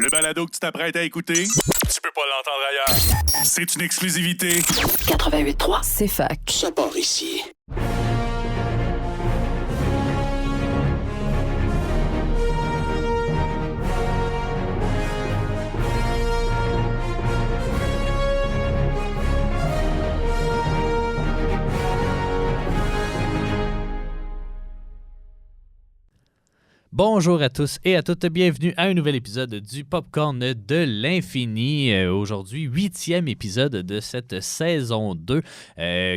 Le balado que tu t'apprêtes à écouter, tu peux pas l'entendre ailleurs. C'est une exclusivité. 88.3, c'est fac. Ça part ici. Bonjour à tous et à toutes, bienvenue à un nouvel épisode du Popcorn de l'Infini. Aujourd'hui, 8e épisode de cette saison 2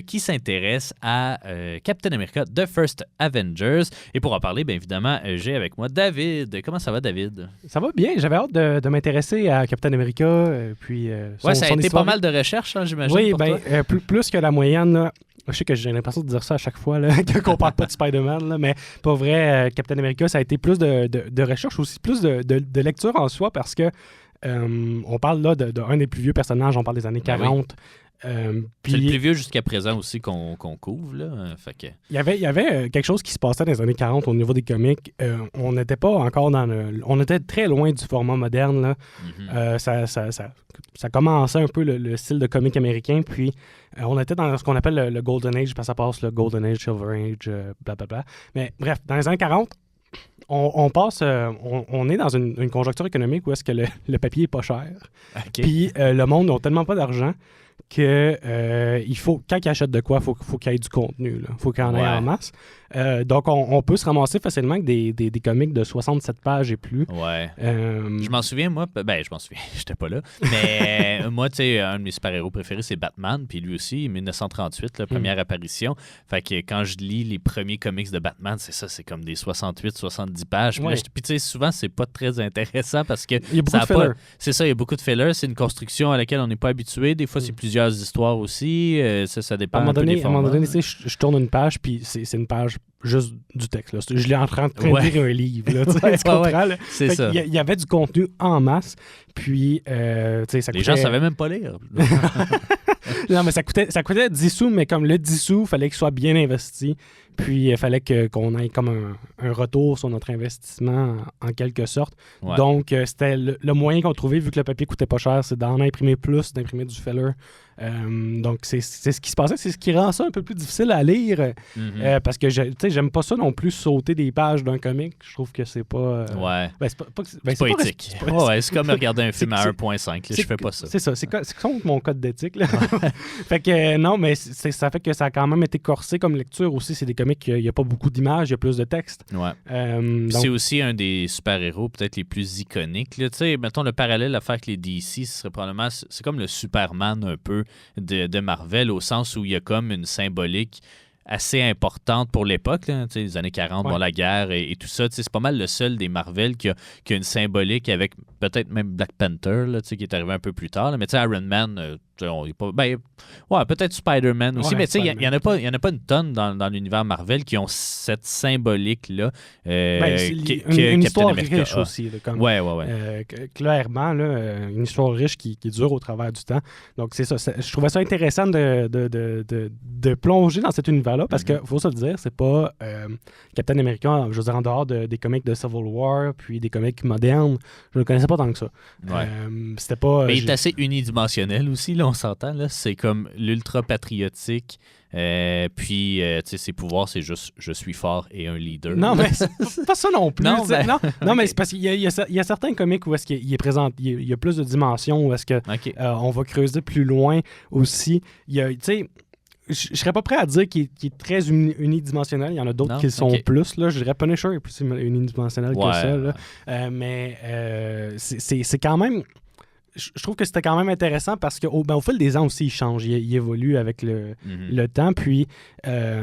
qui s'intéresse à Captain America The First Avengers. Et pour en parler, bien évidemment, j'ai avec moi David. Comment ça va, David? Ça va bien, j'avais hâte de m'intéresser à Captain America. Puis, ça a été histoire... pas mal de recherches, hein, j'imagine. Oui, pour toi. plus que la moyenne. Là. Je sais que j'ai l'impression de dire ça à chaque fois, là, qu'on parle pas de Spider-Man, là, mais pas vrai, Captain America, ça a été plus de recherche, aussi plus de lecture en soi, parce que on parle là d'un des plus vieux personnages, on parle des années 40. C'est le plus vieux jusqu'à présent aussi qu'on couvre. Là. Fait que... Il y avait quelque chose qui se passait dans les années 40 au niveau des comics. On n'était pas encore on était très loin du format moderne. Là. Mm-hmm. Ça commençait un peu le style de comic américain, puis on était dans ce qu'on appelle le Golden Age, parce que ça passe le Golden Age, Silver Age, blablabla. Mais bref, dans les années 40, on est dans une conjoncture économique où est-ce que le papier est pas cher. Okay. Puis le monde n'a tellement pas d'argent que il faut, quand ils achètent de quoi, il faut qu'il y ait du contenu. Il faut qu'il y en ait en masse. Donc, on peut se ramasser facilement avec des comics de 67 pages et plus. Ouais. Je m'en souviens, moi. Je m'en souviens. J'étais pas là. Mais moi, tu sais, un de mes super-héros préférés, c'est Batman. Puis lui aussi, 1938, la première apparition. Fait que quand je lis les premiers comics de Batman, c'est ça, c'est comme des 68-70 pages. Puis, tu sais, souvent, c'est pas très intéressant parce que il y a beaucoup de fillers. C'est ça, il y a beaucoup de fillers. C'est une construction à laquelle on n'est pas habitué. Des fois, c'est plusieurs histoires aussi. Ça dépend à un moment donné, tu sais, je tourne une page, puis c'est une page juste du texte. Là. Je l'ai en train de lire un livre. Là, tu comprends? Là? C'est ça. Il y avait du contenu en masse. Puis, ça coûtait... Les gens savaient même pas lire. Non, mais ça coûtait 10 sous, mais comme le 10 sous, il fallait qu'il soit bien investi. Puis, il fallait qu'on ait comme un retour sur notre investissement, en quelque sorte. Ouais. Donc, c'était le moyen qu'on trouvait, vu que le papier coûtait pas cher, c'est d'en imprimer plus, d'imprimer du filler. Donc, c'est ce qui se passait. C'est ce qui rend ça un peu plus difficile à lire. Parce que, j'aime pas ça non plus, sauter des pages d'un comic. Je trouve que c'est pas... c'est pas éthique. C'est comme regarder un film à 1.5. Je fais pas ça. C'est ça. C'est contre mon code d'éthique. Là. Fait que, non, mais ça fait que ça a quand même été corsé comme lecture aussi. C'est des comics, il n'y a pas beaucoup d'images, il y a plus de texte. Ouais. Donc... C'est aussi un des super-héros peut-être les plus iconiques. Tu sais, mettons le parallèle à faire avec les DC, ce serait probablement... C'est comme le Superman un peu de Marvel, au sens où il y a comme une symbolique assez importante pour l'époque, là, les années 40, la guerre et tout ça. C'est pas mal le seul des Marvel qui a une symbolique avec peut-être même Black Panther, là, qui est arrivé un peu plus tard. Là. Mais Iron Man, on est pas... peut-être Spider-Man aussi, mais il n'y en a pas une tonne dans l'univers Marvel qui ont cette symbolique-là. Une histoire riche aussi. Là, comme, ouais. Clairement, là, une histoire riche qui dure au travers du temps. Donc, c'est ça. Je trouvais ça intéressant de plonger dans cet univers-là parce qu'il faut se le dire, c'est pas Captain America, je veux dire, en dehors des comics de Civil War puis des comics modernes, je ne le connaissais pas tant que ça. Ouais. C'était pas... Mais il est assez unidimensionnel aussi, là, on s'entend. Là. C'est comme l'ultra-patriotique. Puis, tu sais, ses pouvoirs, c'est juste « je suis fort et un leader ». Non, mais c'est pas ça non plus. Non, mais okay. c'est parce qu'il y a certains comics où est-ce qu'il est présent, il y a plus de dimensions, où est-ce que on va creuser plus loin aussi. Tu sais, je serais pas prêt à dire qu'il est très unidimensionnel. Il y en a d'autres qui le sont plus. Là. Je dirais Punisher est plus unidimensionnel que ça. Là. Mais c'est quand même... Je trouve que c'était quand même intéressant parce qu'au fil des ans aussi, il change. Il évolue avec le temps. Puis, la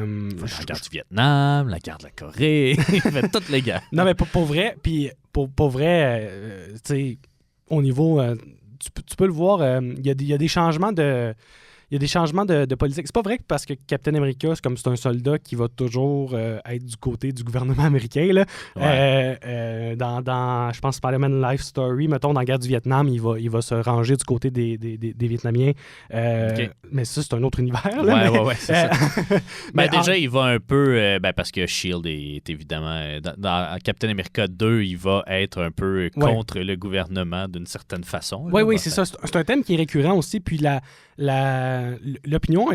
guerre du Vietnam, la guerre de la Corée, il fait toutes les guerres. Non, mais pour vrai, puis pour vrai, tu sais, au niveau... tu peux le voir, il y a des changements de... y a des changements de politique. C'est pas vrai que parce que Captain America, c'est un soldat qui va toujours être du côté du gouvernement américain. Là. Ouais. Dans je pense, Spider-Man Life Story, mettons, dans la guerre du Vietnam, il va se ranger du côté des Vietnamiens. Mais ça, c'est un autre univers. Là, ouais, c'est ça. Déjà, il va un peu... parce que S.H.I.E.L.D. est évidemment... Dans Captain America 2, il va être un peu contre le gouvernement d'une certaine façon. Oui, c'est ça. C'est un thème qui est récurrent aussi. Puis l'opinion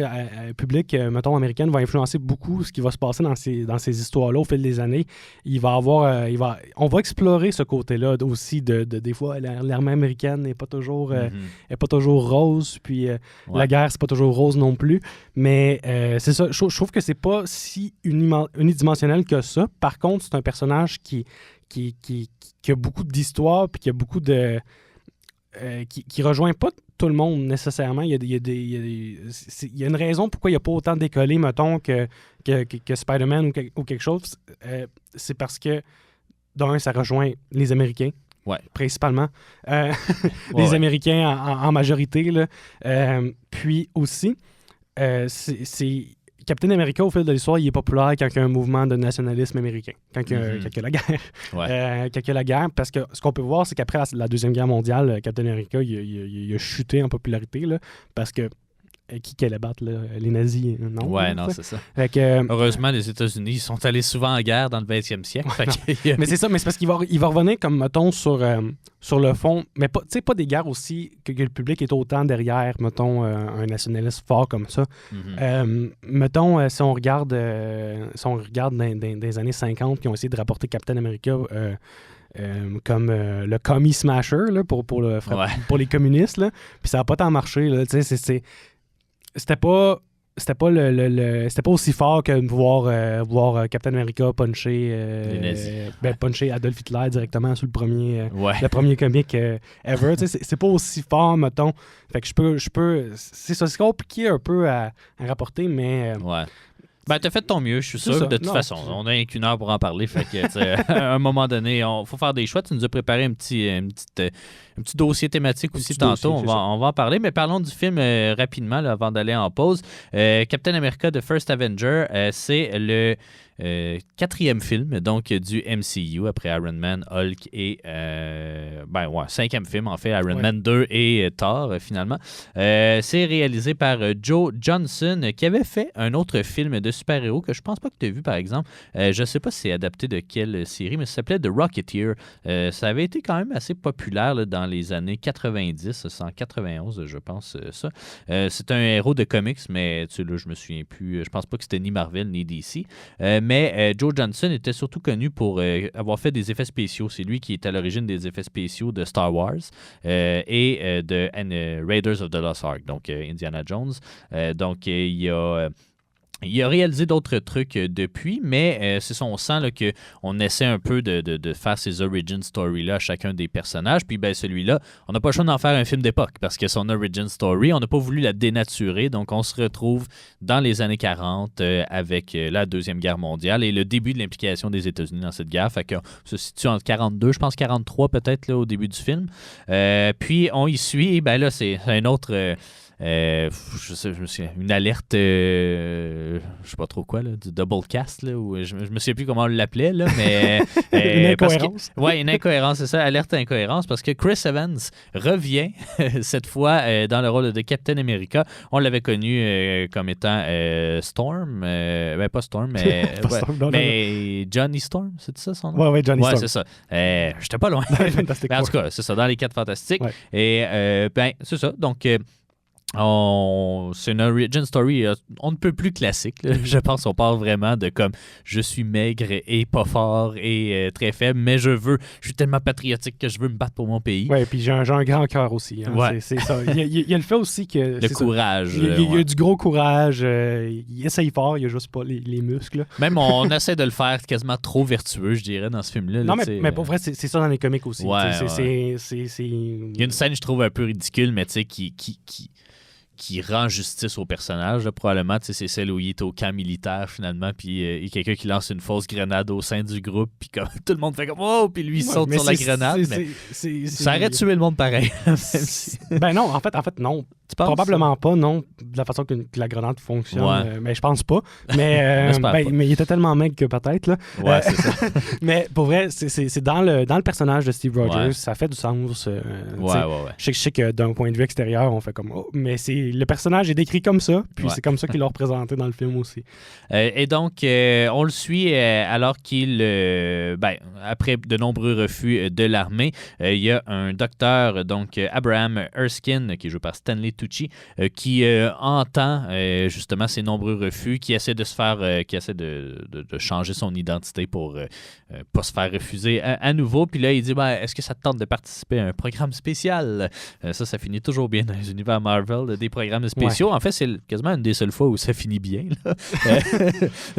publique, mettons, américaine va influencer beaucoup ce qui va se passer dans ces histoires-là au fil des années. On va explorer ce côté-là aussi des fois, l'armée américaine n'est pas toujours rose, puis la guerre, c'est pas toujours rose non plus. Mais c'est ça, je trouve que c'est pas si unidimensionnel que ça. Par contre, c'est un personnage qui a beaucoup d'histoire, puis qui a beaucoup de... qui rejoint pas tout le monde nécessairement. Il y a une raison pourquoi il n'y a pas autant décollé, mettons, que Spider-Man ou quelque chose. C'est parce que, d'un, ça rejoint les Américains, principalement. Les Américains en majorité. Là. Puis aussi, c'est Captain America, au fil de l'histoire, il est populaire quand il y a un mouvement de nationalisme américain, quand il y a la guerre. Quand il y a la guerre, parce que ce qu'on peut voir, c'est qu'après la Deuxième Guerre mondiale, Captain America, il a chuté en popularité, là, parce que qui allait battre, là? Les nazis? Non. Ouais, non, c'est ça. Heureusement, les États-Unis ils sont allés souvent en guerre dans le 20e siècle. Mais c'est ça, mais c'est parce qu'il va revenir, comme, mettons, sur le fond, mais pas des guerres aussi que le public est autant derrière, mettons, un nationaliste fort comme ça. Mettons, si on regarde dans les années 50, qui ont essayé de rapporter Captain America comme le commie smasher là, pour les communistes, là, puis ça n'a pas tant marché. Là, c'était pas aussi fort que de voir Captain America puncher Adolf Hitler directement sur le premier comic ever. C'est pas aussi fort, mettons. Fait que je peux c'est compliqué un peu à rapporter, mais t'as fait de ton mieux, je suis sûr. De toute façon, on a qu'une heure pour en parler. Fait que, à un moment donné, il faut faire des choix. Tu nous as préparé un petit dossier thématique aussi tantôt. On va en parler. Mais parlons du film rapidement là, avant d'aller en pause. Captain America The First Avenger, c'est le 4e film donc du MCU après Iron Man, Hulk et 5e film en fait, Iron Man 2 et Thor finalement. C'est réalisé par Joe Johnston qui avait fait un autre film de super-héros que je pense pas que tu as vu par exemple. Je sais pas si c'est adapté de quelle série, mais ça s'appelait The Rocketeer. Ça avait été quand même assez populaire là, dans les années 90, c'est en 91 je pense ça. C'est un héros de comics, mais là, je me souviens plus. Je pense pas que c'était ni Marvel ni DC. Mais Joe Johnston était surtout connu pour avoir fait des effets spéciaux. C'est lui qui est à l'origine des effets spéciaux de Star Wars et de Raiders of the Lost Ark, donc Indiana Jones. Donc, il a réalisé d'autres trucs depuis, mais c'est ça, on sent là, qu'on essaie un peu de faire ces origin stories-là à chacun des personnages. Puis celui-là, on n'a pas le choix d'en faire un film d'époque parce que son origin story, on n'a pas voulu la dénaturer. Donc, on se retrouve dans les années 40 avec la Deuxième Guerre mondiale et le début de l'implication des États-Unis dans cette guerre. Fait qu'on se situe entre 42, je pense 43 peut-être là, au début du film. Puis, on y suit, là, c'est un autre... une alerte je sais pas trop quoi là, du double cast là, ou je me souviens plus comment on l'appelait là, mais une incohérence. Une incohérence, c'est ça, alerte incohérence, parce que Chris Evans revient cette fois dans le rôle de Captain America. On l'avait connu comme étant Storm, pas Storm, mais mais Johnny Storm, c'est ça son nom? Ouais, Johnny Storm. C'est ça. J'étais pas loin. En tout cas, c'est ça, dans les 4 Fantastiques. Ouais. Et c'est ça. Donc c'est une origin story on ne peut plus classique. Là. Je pense qu'on parle vraiment de comme je suis maigre et pas fort et très faible, mais je suis tellement patriotique que je veux me battre pour mon pays. Oui, puis j'ai un grand cœur aussi. Hein. Ouais. C'est ça. Il y a le fait aussi que... Le courage. Il y a du gros courage. Il essaye fort, il a juste pas les muscles. Même on essaie de le faire quasiment trop vertueux, je dirais, dans ce film-là. Non, mais pour vrai, c'est ça dans les comics aussi. Ouais, Il y a une scène, je trouve, un peu ridicule, mais tu sais, qui rend justice au personnage. Là, probablement, c'est celle où il est au camp militaire, finalement, puis il y a quelqu'un qui lance une fausse grenade au sein du groupe, puis comme tout le monde fait comme « Oh! » Puis lui, il saute sur la grenade. Ça aurait tué le monde pareil. Non, en fait, non. Tu penses, probablement pas, non, de la façon que la grenade fonctionne. Mais je pense pas. Mais, mais il était tellement maigre que peut-être. Là. Ouais, c'est ça. Mais pour vrai, c'est dans le personnage de Steve Rogers, ça fait du sens. Je sais que d'un point de vue extérieur, on fait comme mais le personnage est décrit comme ça, puis c'est comme ça qu'il l'a représenté dans le film aussi. Et donc, on le suit alors qu'il, après de nombreux refus de l'armée, il y a un docteur, donc Abraham Erskine, qui est joué par Stanley Tucci, qui entend justement ces nombreux refus, qui essaie de se faire, qui essaie de changer son identité pour pas se faire refuser à nouveau. Puis là, il dit est-ce que ça te tente de participer à un programme spécial? Ça finit toujours bien dans les univers Marvel, des programmes spéciaux. En fait, c'est quasiment une des seules fois où ça finit bien. Là.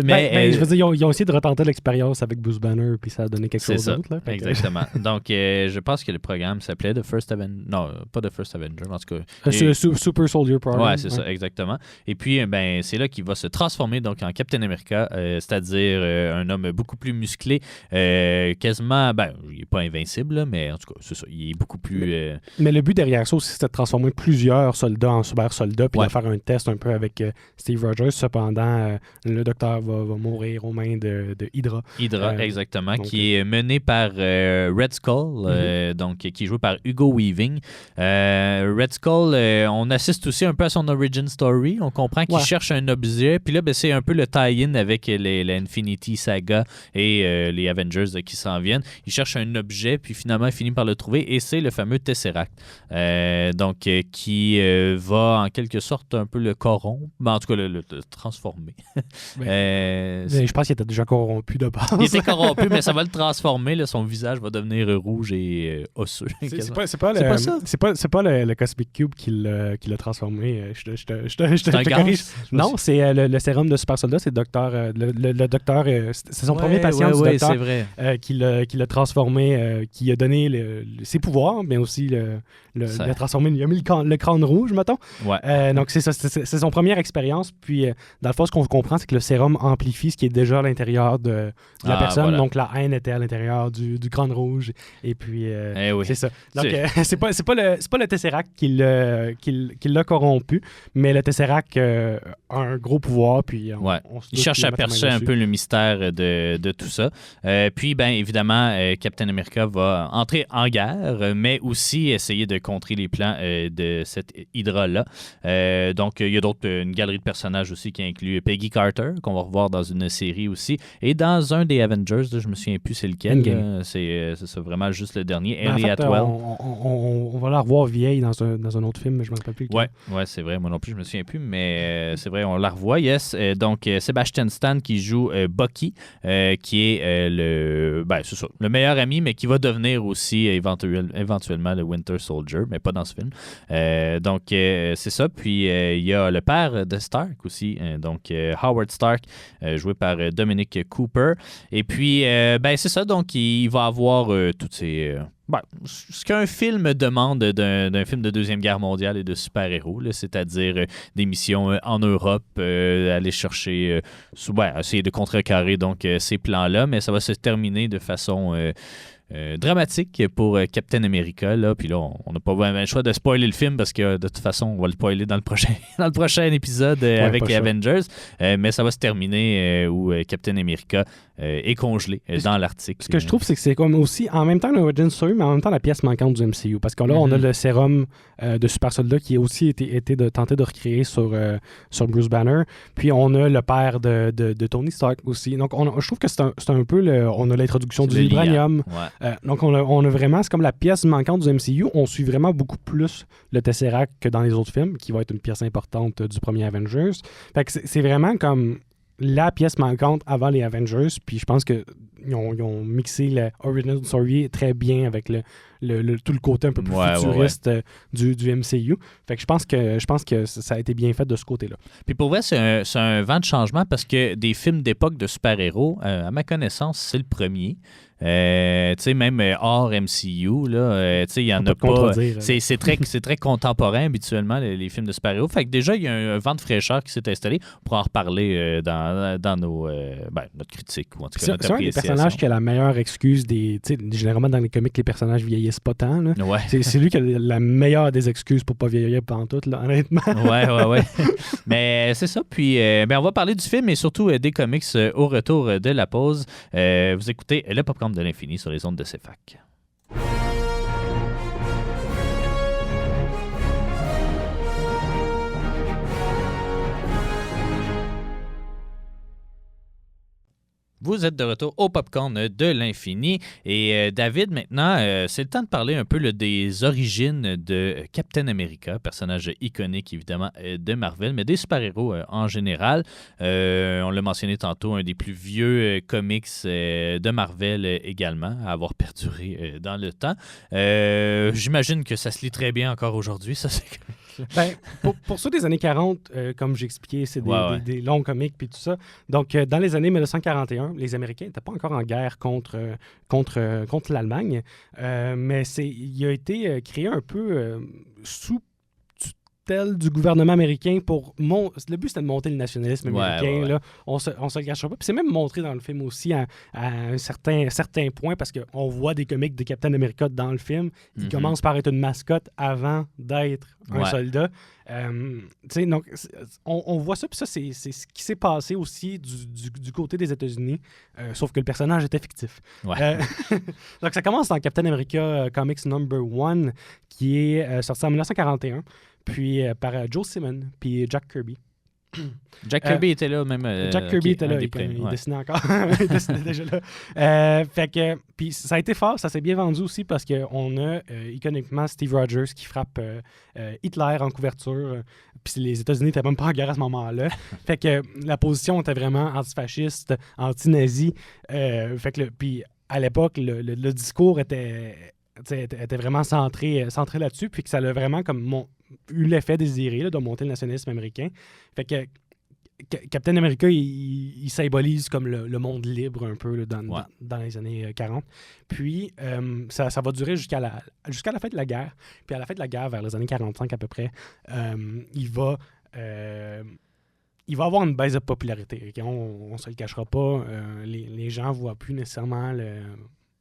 Mais je veux dire, ils ont essayé de retenter l'expérience avec Bruce Banner, puis ça a donné quelque chose d'autre. Là, exactement. Donc, je pense que le programme s'appelait The First Avenger. Non, pas The First Avenger, en tout cas. Super Soldier Program. Ouais, c'est ça, exactement. Et puis, c'est là qu'il va se transformer donc, en Captain America, c'est-à-dire un homme beaucoup plus musclé, quasiment, il n'est pas invincible, là, mais en tout cas, c'est ça, il est beaucoup plus... Mais le but derrière ça aussi, c'est de transformer plusieurs soldats en super soldats, puis de faire un test un peu avec Steve Rogers. Cependant, le docteur va mourir aux mains de Hydra. Hydra, exactement, donc, qui est mené par Red Skull, donc, qui est joué par Hugo Weaving. Red Skull, on assiste aussi un peu à son origin story. On comprend qu'il cherche un objet, puis là, c'est un peu le tie-in avec l'Infinity Saga et les Avengers qui s'en viennent. Il cherche un objet, puis finalement, il finit par le trouver, et c'est le fameux Tesseract. Donc, qui va en quelque sorte un peu le corrompre, en tout cas le transformer. Je pense qu'il était déjà corrompu de base. Il était corrompu, mais ça va le transformer. Là, son visage va devenir rouge et osseux. C'est pas le Cosmic Cube qui l'a transformé. Je te corrige. Non, c'est le sérum de super soldat. C'est le docteur. C'est son premier patient du docteur c'est vrai. Qui l'a transformé, qui a donné ses pouvoirs, mais aussi l'a transformé. Il a mis le crâne rouge, mettons. Ouais. Donc, c'est ça. C'est son première expérience. Puis, dans le fond, ce qu'on comprend, c'est que le sérum amplifie ce qui est déjà à l'intérieur de la personne. Voilà. Donc, la haine était à l'intérieur du crâne rouge. Et puis, c'est ça. Donc, c'est pas le Tesseract qui l'a corrompu, mais le Tesseract a un gros pouvoir. Puis il cherche à percer un peu le mystère de tout ça. Puis, évidemment, Captain America va entrer en guerre, mais aussi essayer de contrer les plans de cette Hydra-là. Donc, il y a une galerie de personnages aussi qui inclut Peggy Carter, qu'on va revoir dans une série aussi, et dans un des Avengers, là, je me souviens plus c'est lequel. C'est ça, vraiment juste le dernier. Ellie Atwell. On va la revoir vieille dans un autre film, mais je ne me rappelle plus. Ouais, c'est vrai. Moi non plus, je me souviens plus, mais c'est vrai, on la revoit, yes. Donc, Sebastian Stan qui joue Bucky, qui est c'est ça, le meilleur ami, mais qui va devenir aussi éventuellement le Winter Soldier, mais pas dans ce film. Donc, c'est ça. Puis, il y a le père de Stark aussi, donc Howard Stark, joué par Dominic Cooper. Et puis, c'est ça. Donc, il va avoir toutes ces... ce qu'un film demande d'un film de Deuxième Guerre mondiale et de super-héros, là, c'est-à-dire des missions en Europe, aller chercher, essayer de contrecarrer donc, ces plans-là, mais ça va se terminer de façon... dramatique pour Captain America. Là. Puis là, on n'a pas vraiment le choix de spoiler le film parce que de toute façon, on va le spoiler dans le prochain épisode avec les Avengers. Mais ça va se terminer où Captain America est congelé dans l'Arctique. Ce que je trouve, c'est que c'est comme aussi en même temps l'origin story, mais en même temps la pièce manquante du MCU. Parce que là, on a le sérum de super soldat qui a aussi été tenté de recréer sur Bruce Banner. Puis on a le père de Tony Stark aussi. Donc je trouve que c'est un peu on a l'introduction du vibranium. Donc on a vraiment, c'est comme la pièce manquante du MCU. On suit vraiment beaucoup plus le Tesseract que dans les autres films, qui va être une pièce importante du premier Avengers. Fait que c'est vraiment comme la pièce manquante avant les Avengers, puis je pense qu'ils ont mixé le original story très bien avec tout le côté un peu plus futuriste du MCU. Fait que je pense que ça a été bien fait de ce côté-là. Puis pour vrai, c'est un vent de changement parce que des films d'époque de super-héros, à ma connaissance, c'est le premier. Tu sais, même hors MCU, là, tu sais, il y en a pas. C'est très contemporain habituellement, les films de super-héros. Fait que déjà, il y a un vent de fraîcheur qui s'est installé. On pourra en reparler dans notre critique ou en tout cas notre appréciation. C'est un des personnages qui a la meilleure excuse généralement dans les comics, les personnages vieillissent vieillisse pas tant. Là. Ouais. C'est lui qui a la meilleure des excuses pour pas vieillir pantoute, là, honnêtement. Ouais. Mais c'est ça. Puis, on va parler du film et surtout des comics au retour de la pause. Vous écoutez le Popcorn de l'infini sur les ondes de CFAC. Vous êtes de retour au Popcorn de l'infini. Et David, maintenant, c'est le temps de parler un peu des origines de Captain America, personnage iconique, évidemment, de Marvel, mais des super-héros en général. On l'a mentionné tantôt, un des plus vieux comics de Marvel également, à avoir perduré dans le temps. J'imagine que ça se lit très bien encore aujourd'hui, ça, c'est... Pour ceux des années 40, comme j'expliquais, c'est des longs comics puis tout ça. Donc, dans les années 1941, les Américains n'étaient pas encore en guerre contre l'Allemagne, mais il a été créé un peu sous tutelle du gouvernement américain le but, c'était de monter le nationalisme américain. Ouais. Là. On se le cachera pas. Puis c'est même montré dans le film aussi à un certain point, parce qu'on voit des comics de Captain America dans le film. Il commence par être une mascotte avant d'être un soldat. Donc, on voit ça, puis ça, c'est ce qui s'est passé aussi du côté des États-Unis, sauf que le personnage était fictif. Ouais. Donc, ça commence dans Captain America Comics number 1, qui est sorti en 1941, puis par Joe Simon, puis Jack Kirby. Jack Kirby était là même. Jack Kirby était là, il dessinait encore. Il dessinait déjà là. Puis ça a été fort, ça s'est bien vendu aussi parce qu'on a iconiquement Steve Rogers qui frappe Hitler en couverture. Puis les États-Unis n'étaient même pas en guerre à ce moment-là. Fait que la position était vraiment antifasciste, anti-nazi. Puis à l'époque, le discours était vraiment centré là-dessus, puis que ça a vraiment eu l'effet désiré là, de monter le nationalisme américain. Fait que Captain America, il symbolise comme le monde libre un peu là, dans les années 40. Puis ça va durer jusqu'à la fin de la guerre. Puis à la fin de la guerre, vers les années 45 à peu près, il va avoir une baisse de popularité. Okay? On ne se le cachera pas. Les gens ne voient plus nécessairement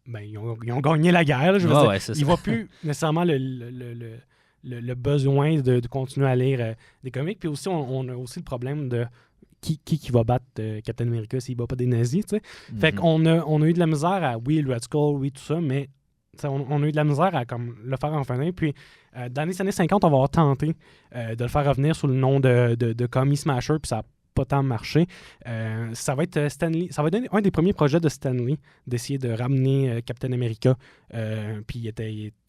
ils ont gagné la guerre. Là, je veux dire. Ils ne voient plus nécessairement le besoin de continuer à lire des comics. Puis aussi, on a aussi le problème de qui va battre Captain America s'il ne bat pas des nazis. Tu sais. Fait qu'on a eu de la misère oui, le Red Skull, oui, tout ça, mais on a eu de la misère à le faire en finir. Puis dans les années 50, on va avoir tenté de le faire revenir sous le nom de Commie Smasher, puis ça n'a pas tant marché. Ça va être Stan Lee. Ça va être un des premiers projets de Stan Lee d'essayer de ramener Captain America. Puis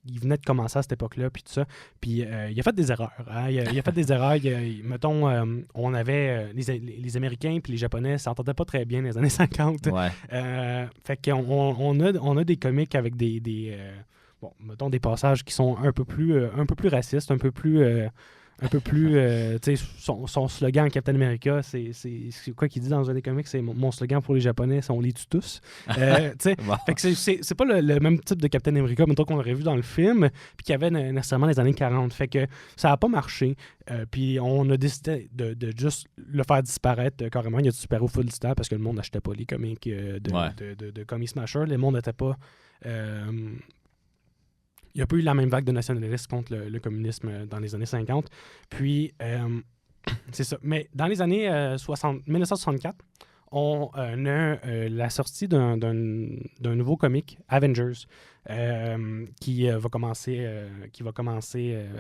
il venait de commencer à cette époque-là, puis tout ça. Puis il a fait des erreurs. Hein? Il a fait des erreurs. Mettons, on avait les Américains puis les Japonais ne s'entendaient pas très bien dans les années 50. Ouais. Fait qu'on a des comics avec mettons des passages qui sont un peu plus racistes, un peu plus son slogan Captain America, c'est quoi qu'il dit dans un des comics, c'est mon slogan pour les Japonais, c'est on les tue tous. Wow. Fait que c'est pas le même type de Captain America, mettons, qu'on aurait vu dans le film, puis qu'il y avait nécessairement les années 40. Fait que ça a pas marché. Puis on a décidé de juste le faire disparaître carrément. Il y a du super-héros full du temps parce que le monde n'achetait pas les comics de Comic Smasher. Le monde n'était pas... Il n'y a pas eu la même vague de nationalisme contre le communisme dans les années 50. Puis, c'est ça. Mais dans les années 1964, on a la sortie d'un nouveau comic, Avengers, qui va commencer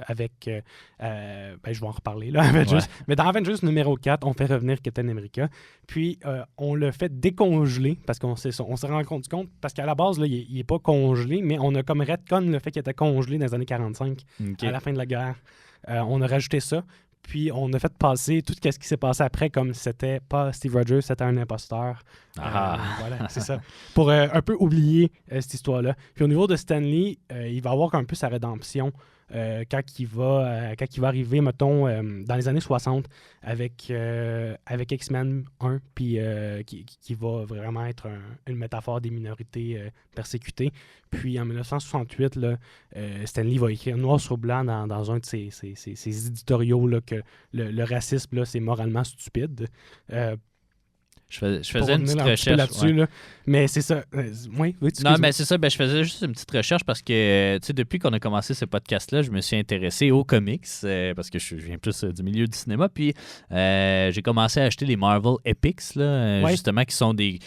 avec... je vais en reparler, là, Avengers. Ouais. Mais dans Avengers numéro 4, on fait revenir Captain America. Puis, on le fait décongeler, parce qu'on s'est rendu compte, parce qu'à la base, là, il n'est pas congelé, mais on a comme retcon le fait qu'il était congelé dans les années 45, à la fin de la guerre. On a rajouté ça. Puis on a fait passer tout ce qui s'est passé après comme c'était pas Steve Rogers, c'était un imposteur. Voilà, c'est ça. Pour un peu oublier cette histoire-là. Puis au niveau de Stan Lee, il va avoir un peu sa rédemption quand il va arriver, mettons, dans les années 60 avec X-Men 1, puis qui va vraiment être une métaphore des minorités persécutées. Puis en 1968, là, Stan Lee va écrire noir sur blanc dans un de ses éditoriaux là, que le racisme, là, c'est moralement stupide. Je faisais une petite recherche. Là-dessus, là. Mais c'est ça. Oui, non, mais c'est ça. Je faisais juste une petite recherche parce que depuis qu'on a commencé ce podcast-là, je me suis intéressé aux comics parce que je viens plus du milieu du cinéma. Puis j'ai commencé à acheter les Marvel Epics, là, justement, qui sont des.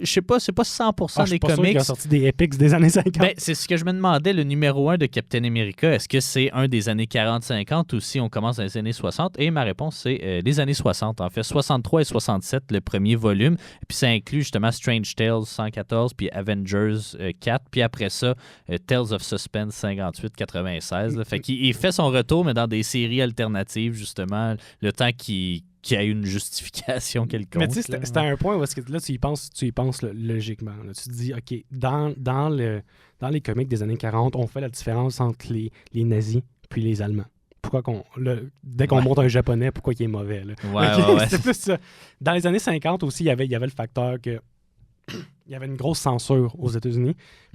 Je sais pas, c'est pas 100% des comics. Qui ont sorti des Epics des années 50. Ben, c'est ce que je me demandais. Le numéro 1 de Captain America, est-ce que c'est un des années 40-50 ou si on commence dans les années 60? Et ma réponse, c'est les années 60. En fait, 63 et 67, le premier volume. Et puis ça inclut justement Strange Tales 114, puis Avengers 4, puis après ça, Tales of Suspense 58-96. Fait qu'il fait son retour, mais dans des séries alternatives, justement, le temps qu'il y a une justification quelconque. Mais tu sais, c'était un point où est-ce que là, tu y penses logiquement. Là. Tu te dis, OK, dans les comics des années 40, on fait la différence entre les nazis puis les Allemands. Pourquoi dès qu'on monte un japonais, pourquoi il est mauvais? Là? Ouais. C'est plus ça. Dans les années 50 aussi, il y avait le facteur que il y avait une grosse censure aux États-Unis.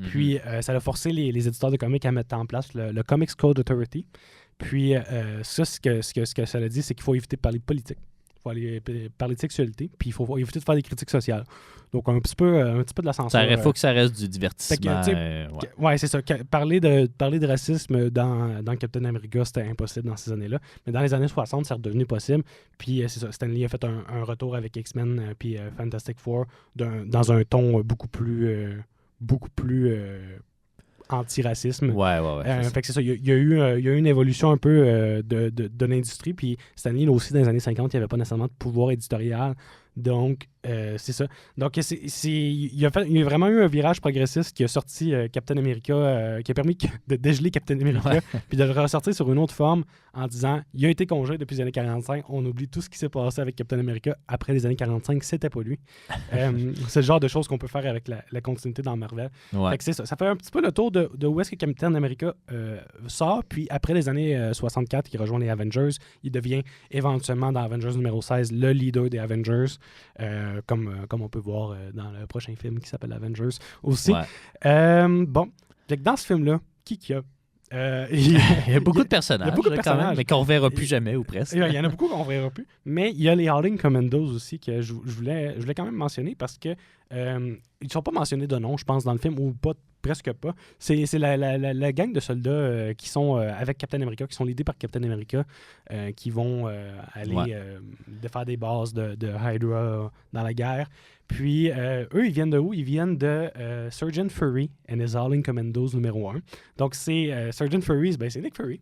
Puis ça a forcé les éditeurs de comics à mettre en place le Comics Code Authority. Puis ça, ce que ça a dit, c'est qu'il faut éviter de parler de politique. Il faut aller parler de sexualité, puis il faut éviter de faire des critiques sociales. Donc, un petit peu de la censure. Il faut que ça reste du divertissement. Ouais, c'est ça. Parler de racisme dans Captain America, c'était impossible dans ces années-là. Mais dans les années 60, c'est redevenu possible. Puis, c'est ça. Stan Lee a fait un retour avec X-Men puis Fantastic Four dans un ton beaucoup plus anti-racisme. Fait que c'est ça. Il y a eu une évolution un peu de l'industrie. Puis Stan Lee, aussi, dans les années 50, il n'y avait pas nécessairement de pouvoir éditorial. Donc, c'est ça. Donc, il y a vraiment eu un virage progressiste qui a sorti Captain America, qui a permis de dégeler Captain America, puis de le ressortir sur une autre forme en disant, il a été congelé depuis les années 45, on oublie tout ce qui s'est passé avec Captain America après les années 45, c'était pas lui. C'est le genre de choses qu'on peut faire avec la continuité dans Marvel. Fait que c'est ça. Ça fait un petit peu le tour de où est-ce que Captain America sort, puis après les années 64, il rejoint les Avengers, il devient éventuellement dans Avengers numéro 16 le leader des Avengers. Comme on peut voir dans le prochain film qui s'appelle Avengers aussi. Bon, dans ce film-là, qui y a? Il y a beaucoup de personnages, mais qu'on ne reverra plus jamais ou presque. Il y en a beaucoup qu'on ne reverra plus. Mais il y a les Howling Commandos aussi que je voulais quand même mentionner parce que ils ne sont pas mentionnés de nom, je pense, dans le film, ou pas, presque pas. C'est la gang de soldats qui sont avec Captain America, qui sont leadés par Captain America, qui vont aller défaire des bases de Hydra dans la guerre. Puis, eux, ils viennent de où? Ils viennent de Sergeant Fury and his Howling Commandos numéro 1. Donc, c'est Sergeant Fury, c'est Nick Fury.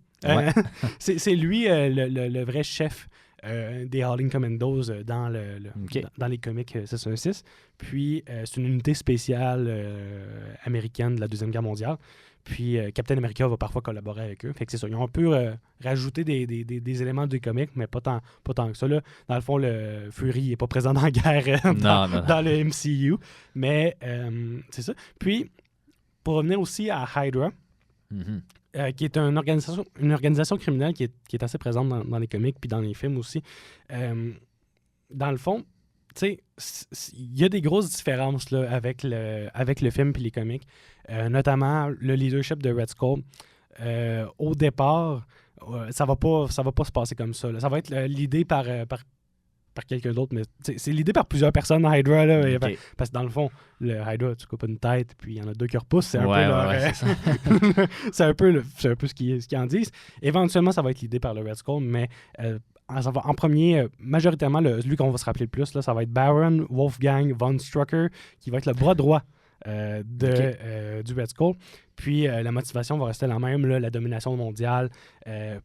C'est lui le vrai chef des Howling Commandos dans les comics 616. Puis, c'est une unité spéciale américaine de la Deuxième Guerre mondiale. Puis, Captain America va parfois collaborer avec eux. Fait que c'est ça. Ils ont un peu rajouté des éléments du comic, mais pas tant que ça. Là. Dans le fond, le Fury n'est pas présent dans la guerre dans le MCU. Mais c'est ça. Puis, pour revenir aussi à Hydra, qui est une organisation criminelle qui est assez présente dans les comics puis dans les films aussi. Dans le fond, tu sais, il y a des grosses différences là, avec le film puis les comics, notamment le leadership de Red Skull. Au départ, ça va pas se passer comme ça. Là. Ça va être l'idée par quelqu'un d'autre, mais c'est l'idée par plusieurs personnes Hydra. Là, parce que dans le fond, le Hydra, tu coupes une tête, puis il y en a deux qui repoussent. C'est un peu leur... c'est un peu ce qu'ils en disent. Éventuellement, ça va être l'idée par le Red Skull, mais ça va, en premier, majoritairement, celui qu'on va se rappeler le plus, là, ça va être Baron Wolfgang von Strucker, qui va être le bras droit du Red Skull. Puis la motivation va rester la même, là, la domination mondiale,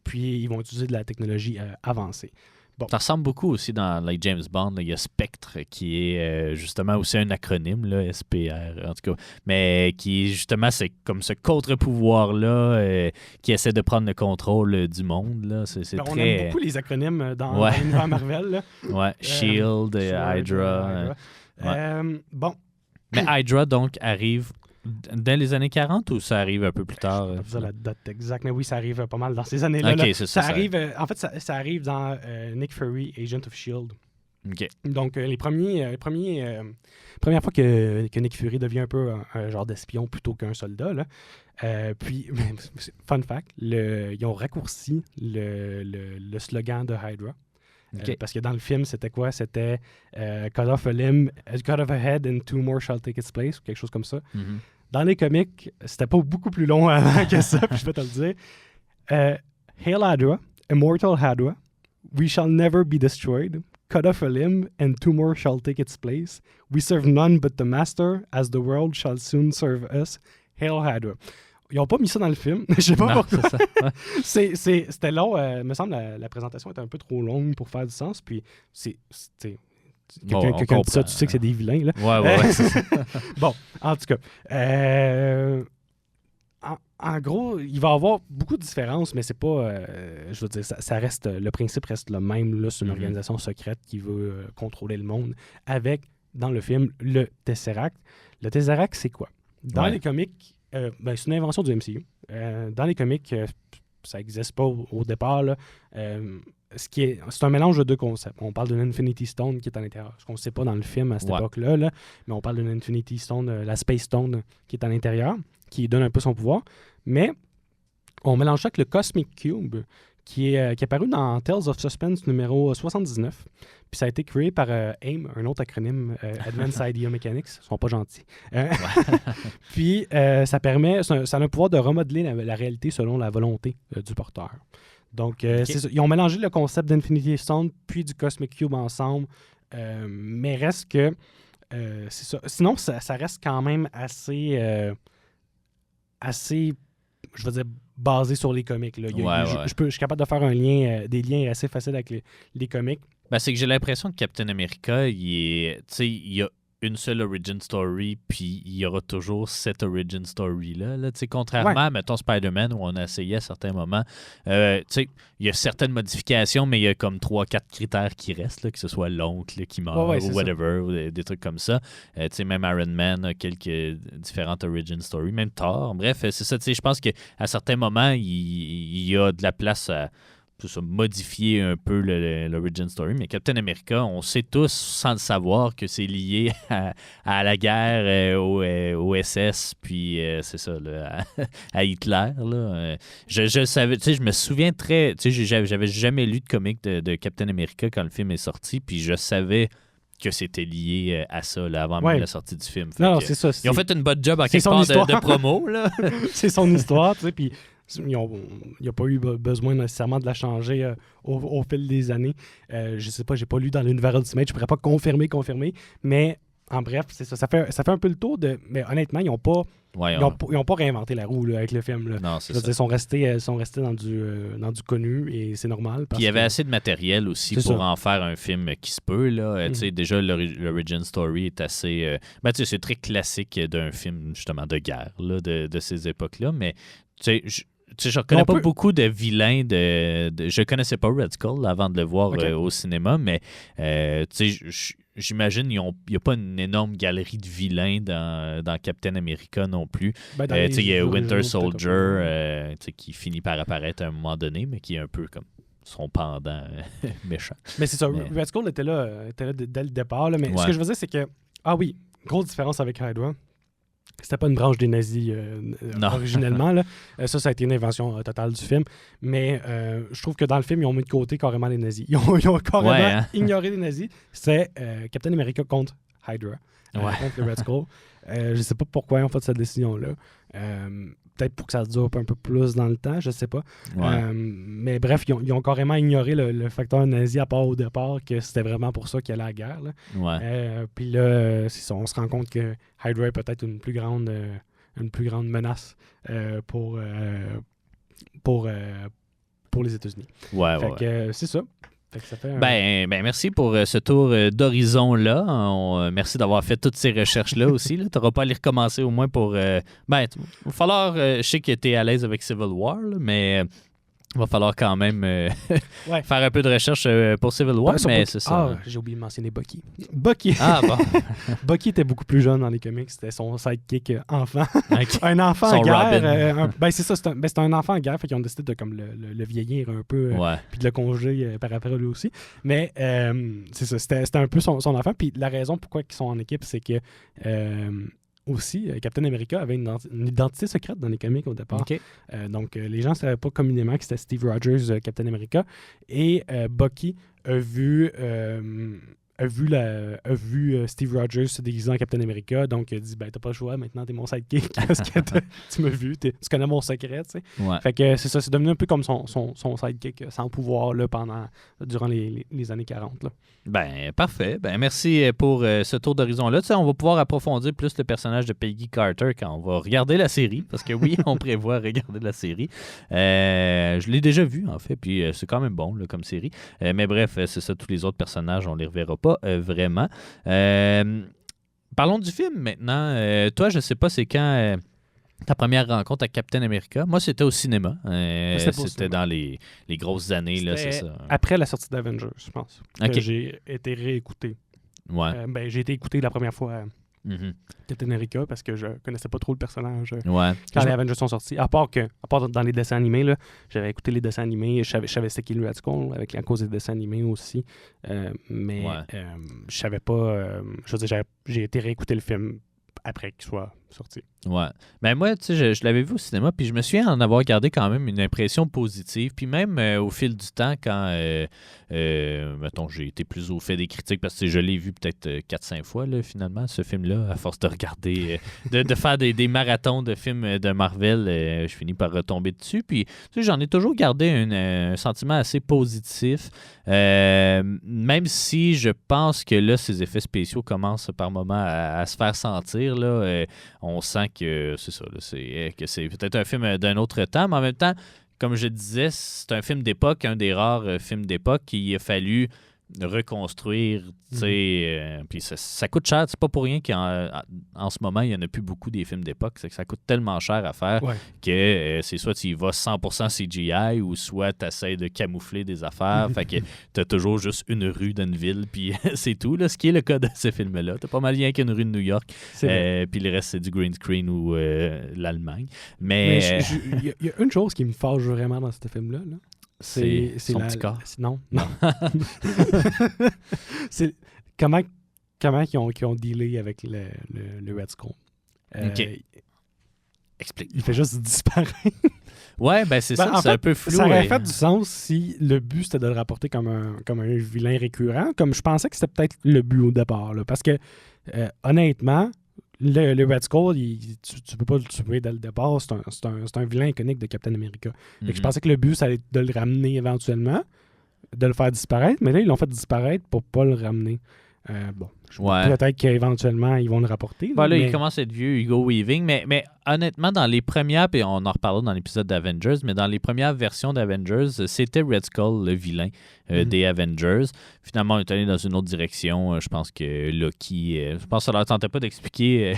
puis ils vont utiliser de la technologie avancée. Bon. Ça ressemble beaucoup aussi dans les James Bond. Là, il y a Spectre qui est justement aussi un acronyme, là, SPR en tout cas, mais qui justement c'est comme ce contre-pouvoir-là qui essaie de prendre le contrôle du monde. Là. C'est on très... aime beaucoup les acronymes dans l'univers Marvel. Là. Shield, Hydra. Bon. Mais Hydra donc arrive dans les années 40 ou ça arrive un peu plus tard? Je sais pas la date exacte, mais oui, ça arrive pas mal dans ces années-là. Okay, c'est ça arrive, en fait, ça arrive dans Nick Fury, Agent of S.H.I.E.L.D. Okay. Donc, les premières fois que Nick Fury devient un peu un genre d'espion plutôt qu'un soldat, là, puis, fun fact, ils ont raccourci le slogan de Hydra. Okay. Parce que dans le film, c'était quoi? C'était cut off a limb, cut off a head and 2 more shall take its place, ou quelque chose comme ça. Mm-hmm. Dans les comics, c'était pas beaucoup plus long avant que ça, puis je vais te le dire. Hail Hydra, immortal Hydra, we shall never be destroyed. Cut off a limb, and 2 more shall take its place. We serve none but the master, as the world shall soon serve us. Hail Hydra. Ils n'ont pas mis ça dans le film. Je sais pas pourquoi. C'était long. Me semble la présentation était un peu trop longue pour faire du sens. Puis quelqu'un dit ça, tu sais que c'est des vilains. Là. Ouais. Bon, en tout cas. En gros, il va y avoir beaucoup de différences, mais c'est pas. Je veux dire, ça reste. Le principe reste le même. Là, c'est une organisation secrète qui veut contrôler le monde. Avec, dans le film, le Tesseract. Le Tesseract, c'est quoi? Dans les comics, c'est une invention du MCU. Dans les comics, ça n'existe pas au départ. Là. C'est un mélange de deux concepts. On parle d'une Infinity Stone qui est à l'intérieur. Ce qu'on ne sait pas dans le film à cette époque-là, là, mais on parle d'une Infinity Stone, la Space Stone, qui est à l'intérieur, qui donne un peu son pouvoir. Mais on mélange ça avec le Cosmic Cube, qui est apparu dans Tales of Suspense numéro 79. Puis ça a été créé par AIM, un autre acronyme, Advanced Idea Mechanics. Ils sont pas gentils. Puis ça a le pouvoir de remodeler la réalité selon la volonté du porteur. Donc, c'est ça. Ils ont mélangé le concept d'Infinity Stone puis du Cosmic Cube ensemble. Mais reste que... c'est ça. Sinon, ça reste quand même assez, je veux dire, basé sur les comics. Là. Je suis capable de faire des liens assez faciles avec les comics. Ben, c'est que j'ai l'impression que Captain America, il y a une seule origin story, puis il y aura toujours cette origin story-là. Là, contrairement à, mettons, Spider-Man, où on a essayé à certains moments, il y a certaines modifications, mais il y a comme 3-4 critères qui restent, là, que ce soit l'oncle qui meurt ou whatever, ou des trucs comme ça. Même Iron Man a quelques différentes origin stories, même Thor. Bref, c'est ça. Je pense qu'à certains moments, il y a de la place à modifier un peu l'origin story, mais Captain America, on sait tous, sans le savoir, que c'est lié à la guerre, au SS, puis c'est ça, là, à Hitler. Là. Je savais, je me souviens j'avais jamais lu de comic de Captain America quand le film est sorti, puis je savais que c'était lié à ça là, avant même la sortie du film. C'est ça. Ils ont fait une bonne job en quelque part de promo. Là. C'est son histoire, tu sais, puis il n'y a pas eu besoin nécessairement de la changer au fil des années. Je sais pas, j'ai pas lu dans l'univers Ultimate, je pourrais pas confirmer, mais en bref, c'est ça. Ça fait un peu le tour de... Mais honnêtement, ils n'ont pas réinventé la roue là, avec le film. Là. Non, c'est ça. Ils sont restés dans du connu et c'est normal. Puis il y avait assez de matériel aussi pour en faire un film qui se peut. Là. Déjà, l'origin story est assez... c'est très classique d'un film justement de guerre là, de ces époques-là, mais je ne reconnais pas beaucoup de vilains. Je connaissais pas Red Skull avant de le voir au cinéma, mais j'imagine qu'il n'y a pas une énorme galerie de vilains dans Captain America non plus. Il y a Winter Soldier qui finit par apparaître à un moment donné, mais qui est un peu comme son pendant méchant. Mais c'est ça, Red Skull était là dès le départ. Là, mais ce que je veux dire, c'est que, grosse différence avec Hydra. C'était pas une branche des nazis originellement. Là. Ça a été une invention totale du film. Mais je trouve que dans le film, ils ont mis de côté carrément les nazis. Ils ont carrément ignoré les nazis. C'est Captain America contre Hydra, contre le Red Skull. Je sais pas pourquoi ils ont fait cette décision-là. Peut-être pour que ça dure un peu plus dans le temps, je sais pas. Mais bref, ils ont carrément ignoré le facteur nazi à part au départ, que c'était vraiment pour ça qu'il y allait à la guerre. Là. Puis là, c'est ça, on se rend compte que Hydra est peut-être une plus grande menace pour les États-Unis. C'est ça. Ça fait merci pour ce tour d'horizon-là. Merci d'avoir fait toutes ces recherches-là aussi. Tu n'auras pas à les recommencer au moins pour... il va falloir... je sais que tu es à l'aise avec Civil War, là, mais... Il va falloir quand même faire un peu de recherche pour Civil War, mais c'est ça. J'ai oublié de mentionner Bucky. Bucky était beaucoup plus jeune dans les comics. C'était son sidekick enfant. Un enfant en guerre. C'est ça, c'est un enfant en guerre. Fait qu'ils ont décidé de comme le vieillir un peu puis de le congeler par après lui aussi. Mais c'est ça, c'était un peu son enfant. Puis la raison pourquoi ils sont en équipe, c'est que aussi, Captain America avait une identité secrète dans les comics au départ. OK. Donc, les gens ne savaient pas communément que c'était Steve Rogers, Captain America. Et Bucky a vu Steve Rogers se déguisant en Captain America, donc il a dit, ben t'as pas le choix, maintenant t'es mon sidekick, parce que tu m'as vu, tu connais mon secret, tu sais. Ouais. Fait que c'est ça, c'est devenu un peu comme son sidekick sans pouvoir là, durant les années 40. Là. Ben, parfait. Ben, merci pour ce tour d'horizon-là. Tu sais, on va pouvoir approfondir plus le personnage de Peggy Carter quand on va regarder la série, parce que oui, on prévoit regarder la série. Je l'ai déjà vu, en fait, puis c'est quand même bon là, comme série. Mais bref, c'est ça, tous les autres personnages, on les reverra pas vraiment. Parlons du film maintenant. Toi, je sais pas, c'est quand ta première rencontre avec Captain America? Moi, c'était au cinéma. C'était dans les grosses années, là, c'est ça. Après la sortie d'Avengers, je pense. Okay. Que j'ai été réécouté. Ouais. J'ai été écouté la première fois Captain America parce que je connaissais pas trop le personnage quand les Avengers sont sortis. À part dans les dessins animés, là, j'avais écouté les dessins animés. Je savais c'était qui le Red Skull à cause des dessins animés aussi. Mais je savais pas. Je veux dire, j'ai été réécouter le film après qu'il soit sorti. Ouais. Ben moi, tu sais, je l'avais vu au cinéma, puis je me souviens en avoir gardé quand même une impression positive. Puis même au fil du temps, quand, mettons, j'ai été plus au fait des critiques, parce que je l'ai vu peut-être 4-5 fois, là, finalement, ce film-là, à force de regarder, de faire des marathons de films de Marvel, je finis par retomber dessus. Puis, tu sais, j'en ai toujours gardé un sentiment assez positif, même si je pense que là, ces effets spéciaux commencent par moments à se faire sentir, là. On sent que c'est ça, là, que c'est peut-être un film d'un autre temps, mais en même temps, comme je disais, c'est un film d'époque, un des rares films d'époque qu'il a fallu reconstruire, tu sais, puis ça coûte cher, c'est pas pour rien qu'en ce moment, il n'y en a plus beaucoup des films d'époque, c'est que ça coûte tellement cher à faire que c'est soit tu y vas 100% CGI ou soit tu essaies de camoufler des affaires, fait que tu as toujours juste une rue d'une ville, puis c'est tout, là, ce qui est le cas de ces films-là. T'as pas mal rien qu'une rue de New York, puis le reste, c'est du green screen ou l'Allemagne. Mais il y a une chose qui me fâche vraiment dans ce film-là, là. C'est son petit corps. Non. C'est comment ils ont dealé avec le Red Skull. OK. Explique. Il fait juste disparaître. Ouais, ben c'est ça, c'est un peu flou. Ça aurait fait du sens si le but c'était de le rapporter comme un vilain récurrent, comme je pensais que c'était peut-être le but au départ. Là, parce que, honnêtement, le Red Skull, tu peux pas le tuer dès le départ. C'est un vilain iconique de Captain America. Fait que je pensais que le but, ça allait être de le ramener éventuellement, de le faire disparaître, mais là, ils l'ont fait disparaître pour pas le ramener. Peut-être qu'éventuellement, ils vont le rapporter. Là, il commence à être vieux, Hugo Weaving, mais honnêtement, dans les premières, puis on en reparlera dans l'épisode d'Avengers, mais dans les premières versions d'Avengers, c'était Red Skull, le vilain des Avengers. Finalement, on est allé dans une autre direction. Je pense que Loki, je pense que ça leur tentait pas d'expliquer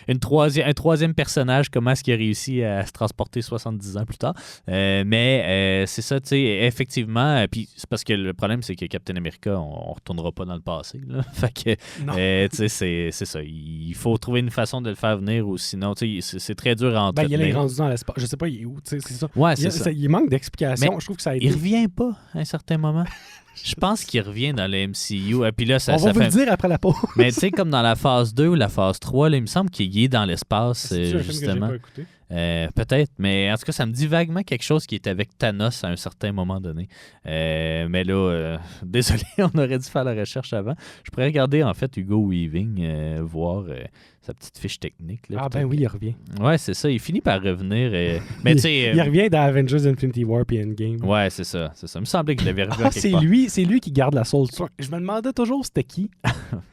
un troisième personnage, comment est-ce qu'il a réussi à se transporter 70 ans plus tard. Mais c'est ça, tu sais, effectivement, puis c'est parce que le problème, c'est que Captain America, on retournera pas dans le passé, là. Fait que, tu sais, c'est ça. Il faut trouver une façon de le faire venir, ou sinon, tu sais, c'est très dur à entretenir. Il est rendu dans l'espace. Je sais pas, il est où, tu sais, c'est ça. Ouais, c'est ça. Il manque d'explications. Je trouve que ça a été... Il revient pas à un certain moment. Je pense qu'il revient dans le MCU. Et puis là, on va vous le dire après la pause. Mais tu sais, comme dans la phase 2 ou la phase 3, là, il me semble qu'il est dans l'espace, justement. Peut-être, mais en tout cas, ça me dit vaguement quelque chose qui est avec Thanos à un certain moment donné. Mais là, désolé, on aurait dû faire la recherche avant. Je pourrais regarder, en fait, Hugo Weaving, voir sa petite fiche technique. Là, oui, il revient. Ouais, c'est ça. Il finit par revenir. Mais il revient dans Avengers Infinity War et Endgame. Ouais, c'est ça. Il me semblait que je l'avais revu à quelque c'est lui qui garde la Soul Stone. Je me demandais toujours c'était qui.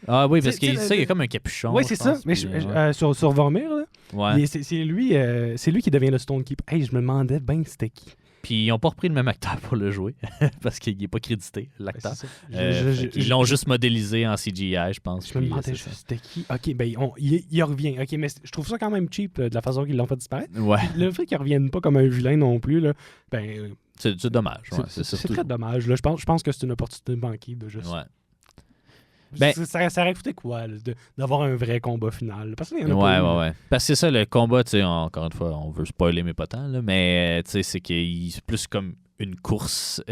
Ah oui, parce qu'il y a comme un capuchon. Oui, c'est ça. Mais sur Vormir, là, c'est lui qui devient le Stonekeeper. Hey, je me demandais c'était qui. Puis ils n'ont pas repris le même acteur pour le jouer, parce qu'il n'est pas crédité, l'acteur. Ils l'ont juste modélisé en CGI, je pense. Je me demandais juste c'était qui. OK, ben il revient. OK, mais je trouve ça quand même cheap de la façon qu'ils l'ont fait disparaître. Ouais. Le fait qu'il ne revienne pas comme un vilain non plus, là, ben... c'est dommage. Ouais, c'est très dommage. Là. Je pense que c'est une opportunité manquée de juste... Ouais. Ça aurait coûté quoi, là, d'avoir un vrai combat final? Parce que ouais. Parce que c'est ça, le combat, tu sais, encore une fois, on veut spoiler, mais pas tant, là, mais tu sais, c'est qu'il c'est plus comme une course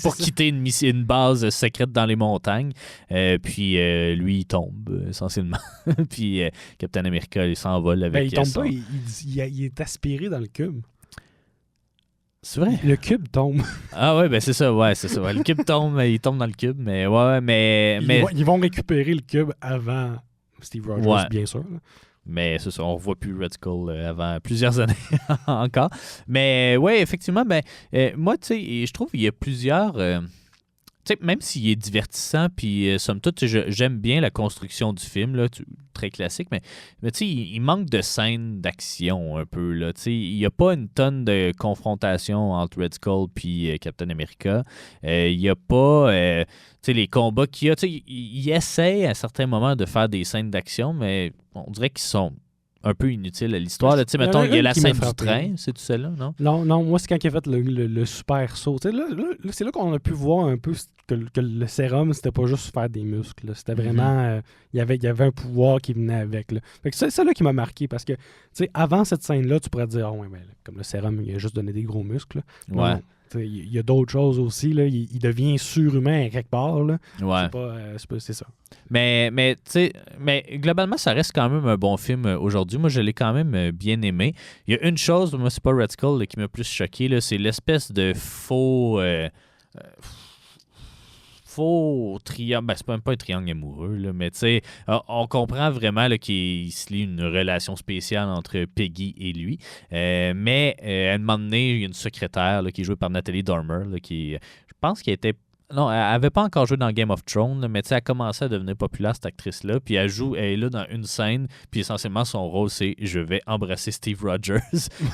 pour quitter une base secrète dans les montagnes. Puis lui, il tombe essentiellement. Puis Captain America, il s'envole avec... il tombe pas, il est aspiré dans le cube. C'est vrai? Le cube tombe. Ah ouais, ben c'est ça, Ouais, le cube tombe, il tombe dans le cube, mais Ils vont récupérer le cube avant Steve Rogers, bien sûr. Là. Mais c'est ça, on ne revoit plus Red Skull avant plusieurs années encore. Mais ouais, effectivement, moi, tu sais, je trouve qu'il y a plusieurs... tu sais, même s'il est divertissant, puis somme toute, j'aime bien la construction du film, là, très classique, mais tu sais, il manque de scènes d'action un peu, là, tu sais, il n'y a pas une tonne de confrontation entre Red Skull puis Captain America. Il n'y a pas, tu sais, les combats qu'il y a, tu sais, il essaie à certains moments de faire des scènes d'action, mais on dirait qu'ils sont un peu inutile à l'histoire. Tu sais, mettons, il y a la scène du train, c'est tout celle-là, non? Non, moi, c'est quand il a fait le super saut. Tu sais, là, c'est là qu'on a pu voir un peu que le sérum, c'était pas juste faire des muscles. Là. C'était vraiment... il y avait un pouvoir qui venait avec. Là. Fait que c'est ça là qui m'a marqué, parce que, tu sais, avant cette scène-là, tu pourrais te dire, oh, ouais, ben, comme le sérum, il a juste donné des gros muscles. Là. Ouais. Il y a d'autres choses aussi. Là. Il devient surhumain à quelque part. Là. Ouais. C'est ça. Mais globalement, ça reste quand même un bon film aujourd'hui. Moi, je l'ai quand même bien aimé. Il y a une chose, moi, c'est pas Red Skull là, qui m'a plus choqué, là, c'est l'espèce de faux triangle. Ben, c'est même pas un triangle amoureux, là, mais tu sais, on comprend vraiment là, qu'il se lie une relation spéciale entre Peggy et lui. Mais à un moment donné, il y a une secrétaire là, qui est jouée par Nathalie Dormer, là, qui, je pense qu'elle était... Non, elle n'avait pas encore joué dans Game of Thrones, mais elle a commencé à devenir populaire, cette actrice-là. Puis elle est là dans une scène, puis essentiellement, son rôle, c'est « Je vais embrasser Steve Rogers ».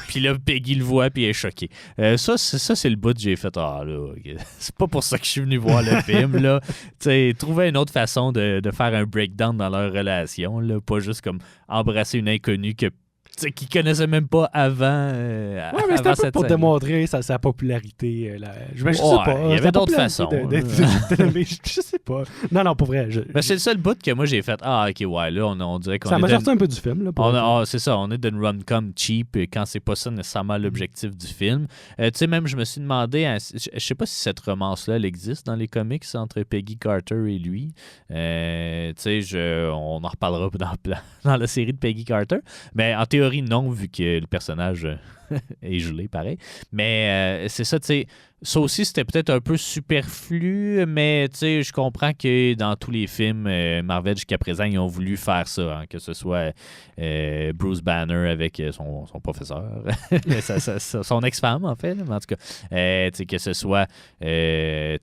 Puis là, Peggy le voit, puis elle est choquée. Ça, c'est le bout que j'ai fait. Ah là, c'est pas pour ça que je suis venu voir le film, là. T'sais, trouver une autre façon de faire un breakdown dans leur relation, là. Pas juste comme embrasser une inconnue qui connaissait même pas avant. Oui, mais c'était un peu pour démontrer sa popularité. Je sais pas. Il y avait d'autres façons. Je sais pas. Non, pour vrai. C'est le seul bout que moi j'ai fait. Ah, ok, ouais, là, on dirait qu'on. Ça m'a sorti un peu du film. Là, c'est ça, on est d'une rom-com cheap quand c'est pas ça nécessairement l'objectif du film. Tu sais, même, je me suis demandé, je sais pas si cette romance-là, elle existe dans les comics entre Peggy Carter et lui. Tu sais, on en reparlera dans la série de Peggy Carter. Mais en théorie, non, vu que le personnage est gelé, pareil. Mais c'est ça, tu sais, ça aussi, c'était peut-être un peu superflu, mais tu sais, je comprends que dans tous les films Marvel jusqu'à présent, ils ont voulu faire ça, hein, que ce soit Bruce Banner avec son professeur, son ex-femme, en fait, mais en tout cas, tu sais, que ce soit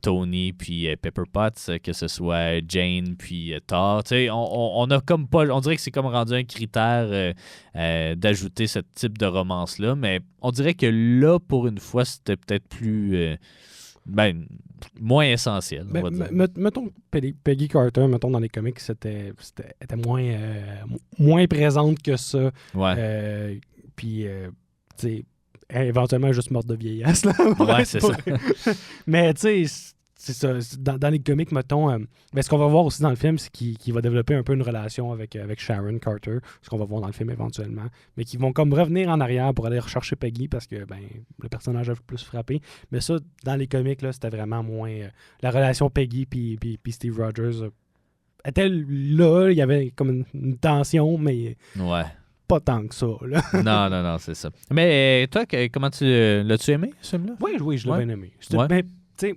Tony puis Pepper Potts, que ce soit Jane puis Thor, tu sais, on a comme pas, on dirait que c'est comme rendu un critère d'ajouter ce type de romance-là, mais on dirait que là, pour une fois, c'était peut-être plus... moins essentiel. Mettons Peggy Carter, mettons dans les comics, était moins présente que ça. Ouais. Puis, tu sais, éventuellement juste morte de vieillesse. Là. Ouais, c'est ça. Mais, tu sais, c'est ça. Dans les comics, mettons, ce qu'on va voir aussi dans le film, c'est qu'il va développer un peu une relation avec Sharon Carter, ce qu'on va voir dans le film éventuellement, mais qui vont comme revenir en arrière pour aller rechercher Peggy parce que le personnage a plus frappé. Mais ça, dans les comics, là, c'était vraiment moins... la relation Peggy puis Steve Rogers était là, il y avait comme une tension, mais... Ouais. Pas tant que ça. Là. Non, c'est ça. Mais toi, comment l'as-tu aimé, ce film-là? Oui, je l'ai bien aimé. Tu sais,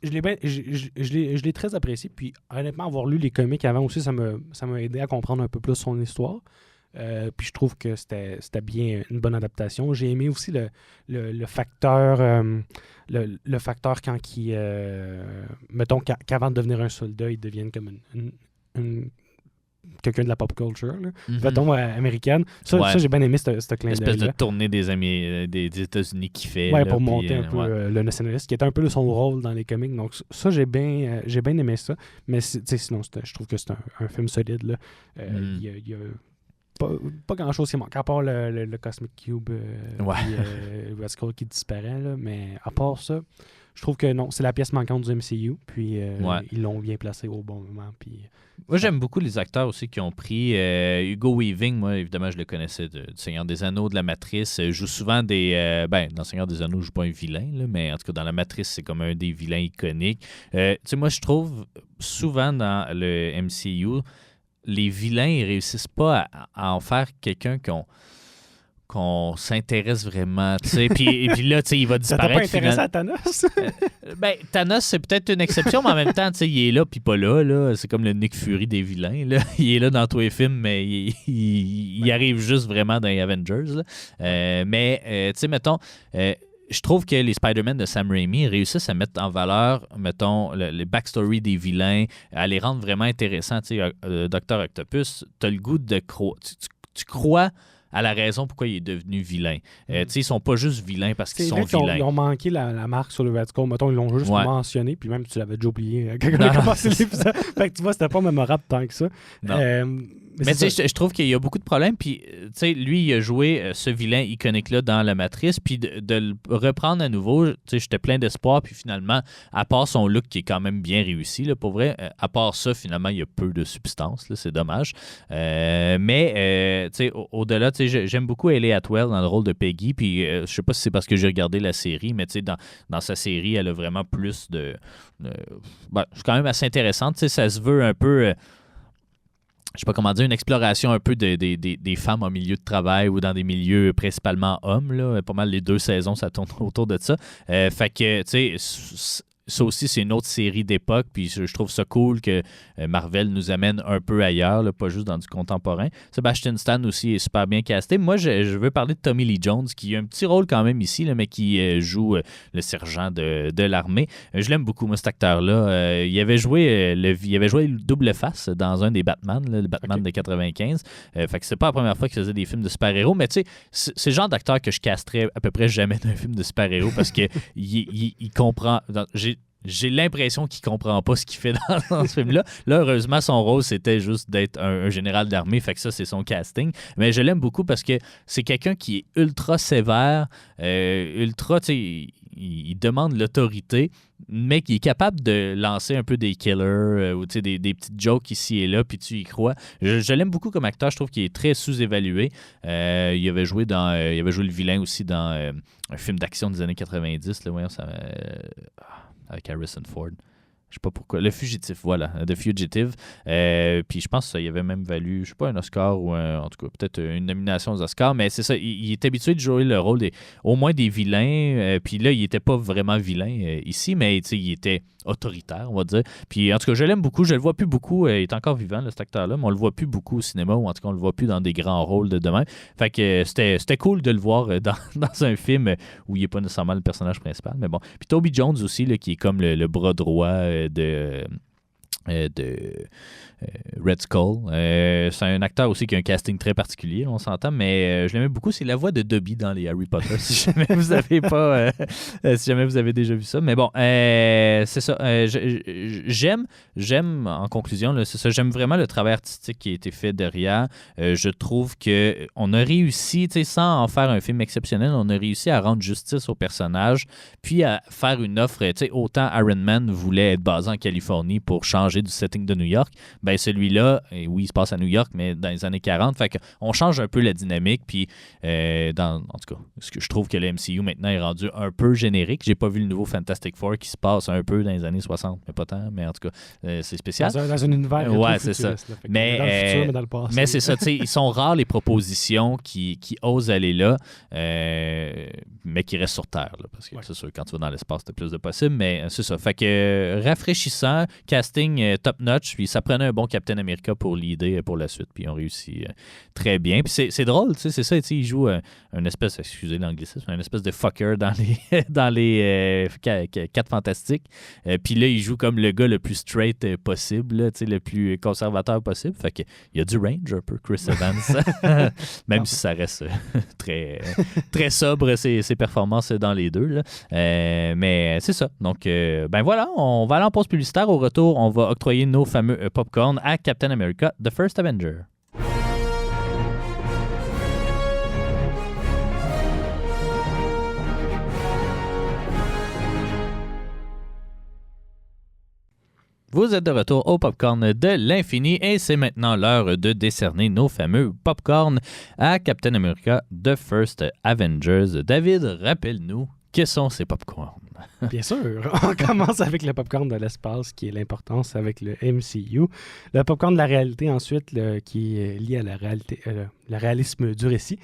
je l'ai très apprécié. Puis honnêtement, avoir lu les comics avant aussi, ça m'a aidé à comprendre un peu plus son histoire. Puis je trouve que c'était bien une bonne adaptation. J'ai aimé aussi le facteur le facteur quand mettons qu'avant de devenir un soldat, ils deviennent comme quelqu'un de la pop culture, là. Mettons, américaine. Ça, j'ai bien aimé ce clin d'œil. L'espèce de tournée des États-Unis qui fait. Ouais, pour monter un peu le nationalisme, qui était un peu son rôle dans les comics. Donc, ça, j'ai bien aimé ça. Mais sinon, je trouve que c'est un film solide. Là. Il y a pas grand-chose qui manque, à part le Cosmic Cube et Red Skull qui disparaît. Là. Mais à part ça, je trouve que non, c'est la pièce manquante du MCU. Puis ils l'ont bien placé au bon moment. Puis, moi, j'aime beaucoup les acteurs aussi qui ont pris. Hugo Weaving, moi, évidemment, je le connaissais du Seigneur des Anneaux, de la Matrice. Il joue souvent des... dans Seigneur des Anneaux, je ne joue pas un vilain, là, mais en tout cas, dans la Matrice, c'est comme un des vilains iconiques. Tu sais, moi, je trouve souvent dans le MCU, les vilains, ils réussissent pas à en faire quelqu'un qu'on s'intéresse vraiment, tu sais. Puis là, tu sais, il va disparaître. Ça t'a pas intéressé à Thanos? Thanos, c'est peut-être une exception, mais en même temps, tu sais, il est là puis pas là. C'est comme le Nick Fury des vilains, là. Il est là dans tous les films, mais il arrive juste vraiment dans les Avengers, là. Mais, tu sais, mettons... je trouve que les Spider-Man de Sam Raimi réussissent à mettre en valeur, mettons, les backstory des vilains, à les rendre vraiment intéressants. Tu sais, Dr. Octopus, tu as le goût de croire... Tu crois à la raison pourquoi il est devenu vilain. Tu sais, ils sont pas juste vilains parce qu'ils sont vilains. Ils ont manqué la marque sur le Red Skull. Mettons, ils l'ont juste mentionné, puis même tu l'avais déjà oublié quand on a commencé l'épisode. Fait que tu vois, c'était pas mémorable tant que ça. Mais tu sais, je trouve qu'il y a beaucoup de problèmes. Puis, tu sais, lui, il a joué ce vilain iconique-là dans la Matrice. Puis de le reprendre à nouveau, tu sais, j'étais plein d'espoir. Puis finalement, à part son look qui est quand même bien réussi, là, pour vrai, à part ça, finalement, il y a peu de substance. Là, c'est dommage. Mais, tu sais, au-delà, tu sais, j'aime beaucoup Hayley Atwell dans le rôle de Peggy. Puis, je sais pas si c'est parce que j'ai regardé la série, mais tu sais, dans sa série, elle a vraiment plus de... c'est quand même assez intéressante. Tu sais, ça se veut un peu... je sais pas comment dire, une exploration un peu des femmes en milieu de travail ou dans des milieux principalement hommes. Là. Pas mal les 2 saisons, ça tourne autour de ça. Fait que, tu sais, ça aussi, c'est une autre série d'époque, puis je trouve ça cool que Marvel nous amène un peu ailleurs, là, pas juste dans du contemporain. Sebastian Stan aussi est super bien casté. Moi, je veux parler de Tommy Lee Jones, qui a un petit rôle quand même ici, là, mais qui joue le sergent de l'armée. Je l'aime beaucoup, moi, cet acteur-là. Il avait joué le double face dans un des Batman, là, le Batman de 95. Fait que c'est pas la première fois qu'il faisait des films de super-héros, mais tu sais, c'est le genre d'acteur que je casterais à peu près jamais d'un film de super-héros parce que il comprend... J'ai l'impression qu'il comprend pas ce qu'il fait dans ce film-là. Là, heureusement, son rôle, c'était juste d'être un général d'armée. Fait que ça, c'est son casting. Mais je l'aime beaucoup parce que c'est quelqu'un qui est ultra sévère, ultra, tu sais, il demande l'autorité, mais qui est capable de lancer un peu des killers ou tu sais, des petites jokes ici et là, puis tu y crois. Je l'aime beaucoup comme acteur. Je trouve qu'il est très sous-évalué. Il avait joué le vilain aussi dans un film d'action des années 90. Là, voyons, avec Harrison Ford. Je sais pas pourquoi. Le Fugitif, voilà. The Fugitive. Puis je pense que ça y avait même valu, je sais pas, un Oscar ou en tout cas peut-être une nomination aux Oscars, mais c'est ça. Il est habitué de jouer le rôle au moins des vilains. Puis là, il était pas vraiment vilain ici, mais il était autoritaire, on va dire. Puis en tout cas, je l'aime beaucoup. Je le vois plus beaucoup. Il est encore vivant, là, cet acteur-là, mais on le voit plus beaucoup au cinéma, ou en tout cas, on le voit plus dans des grands rôles de demain. Fait que c'était cool de le voir dans un film où il n'est pas nécessairement le personnage principal, mais bon. Puis Toby Jones aussi, là, qui est comme le bras droit de Red Skull. C'est un acteur aussi qui a un casting très particulier, on s'entend, mais je l'aimais beaucoup. C'est la voix de Dobby dans les Harry Potter, si jamais vous avez pas si jamais vous avez déjà vu ça. Mais bon, c'est ça. J'aime en conclusion, là, c'est ça, j'aime vraiment le travail artistique qui a été fait derrière. Je trouve qu'on a réussi, sans en faire un film exceptionnel, on a réussi à rendre justice au personnage, puis à faire une offre. Autant Iron Man voulait être basé en Californie pour changer du setting de New York, ben celui-là, oui, il se passe à New York, mais dans les années 40, fait qu'on change un peu la dynamique, puis en tout cas, ce que je trouve que le MCU maintenant est rendu un peu générique. J'ai pas vu le nouveau Fantastic Four qui se passe un peu dans les années 60, mais pas tant, mais en tout cas, c'est spécial. Dans un univers ouais, c'est ça. Mais, dans le futur, mais dans le passé. Mais c'est ça, ils sont rares les propositions qui osent aller là, mais qui restent sur Terre, là, parce que c'est sûr, quand tu vas dans l'espace, t'as plus de possible, mais c'est ça. Fait que rafraîchissant, casting top-notch, puis ça prenait un bon Captain America pour l'idée pour la suite, puis ils ont réussi très bien. Puis c'est drôle, c'est ça, il joue un espèce, excusez l'anglicisme, un espèce de fucker dans les 4 Fantastiques. Puis là, il joue comme le gars le plus straight possible, là, le plus conservateur possible. Fait qu'il y a du range un peu, Chris Evans. Même si ça reste très, très sobre, ses performances dans les deux. Là. Mais c'est ça. Donc, ben voilà, on va aller en pause publicitaire. Au retour, on va octroyer nos fameux popcorn à Captain America, The First Avenger. Vous êtes de retour au Popcorn de l'infini et c'est maintenant l'heure de décerner nos fameux popcorn à Captain America The First Avengers. David, rappelle-nous, quels sont ces popcorns? Bien sûr. On commence avec le popcorn de l'espace, qui est l'importance avec le MCU. Le popcorn de la réalité, ensuite, qui est lié à la réalité, le réalisme du récit.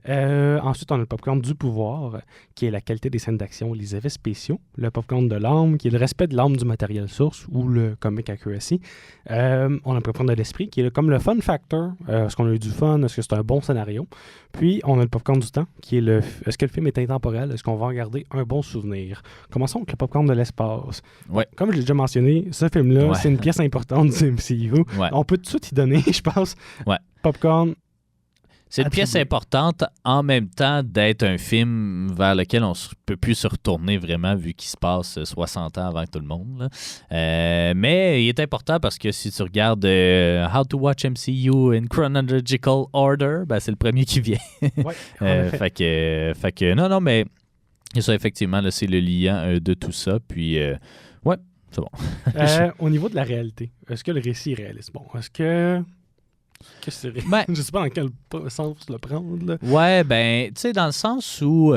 Ensuite, on a le popcorn du pouvoir, qui est la qualité des scènes d'action, les effets spéciaux. Le popcorn de l'âme, qui est le respect de l'âme du matériel source, ou le comic accuracy. On a le popcorn de l'esprit, qui est comme le fun factor. Est-ce qu'on a eu du fun? Est-ce que c'est un bon scénario? Puis, on a le popcorn du temps, qui est est-ce que le film est intemporel? Est-ce qu'on va en garder un bon souvenir? Commençons avec le popcorn de l'espace. Ouais. Comme je l'ai déjà mentionné, ce film-là, c'est une pièce importante du MCU. Ouais. On peut tout de suite y donner, je pense. Ouais. Popcorn. C'est une pièce importante en même temps d'être un film vers lequel on ne peut plus se retourner vraiment vu qu'il se passe 60 ans avant tout le monde. Mais il est important parce que si tu regardes How to Watch MCU in Chronological Order, ben, c'est le premier qui vient. Ouais, fait que non, mais ça, effectivement, là, c'est le liant de tout ça. Puis, ouais, c'est bon. Au niveau de la réalité, est-ce que le récit est réaliste? Bon, est-ce que c'est réaliste? Ben, je sais pas dans quel sens le prendre. Là. Ouais, ben, tu sais, dans le sens où,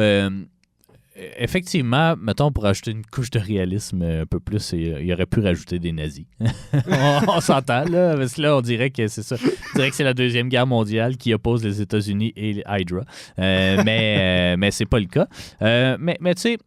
effectivement, mettons, pour ajouter une couche de réalisme un peu plus, il aurait pu rajouter des nazis. on s'entend, là, parce que là, on dirait que c'est ça. On dirait que c'est la Deuxième Guerre mondiale qui oppose les États-Unis et Hydra. Mais c'est pas le cas. Mais tu sais,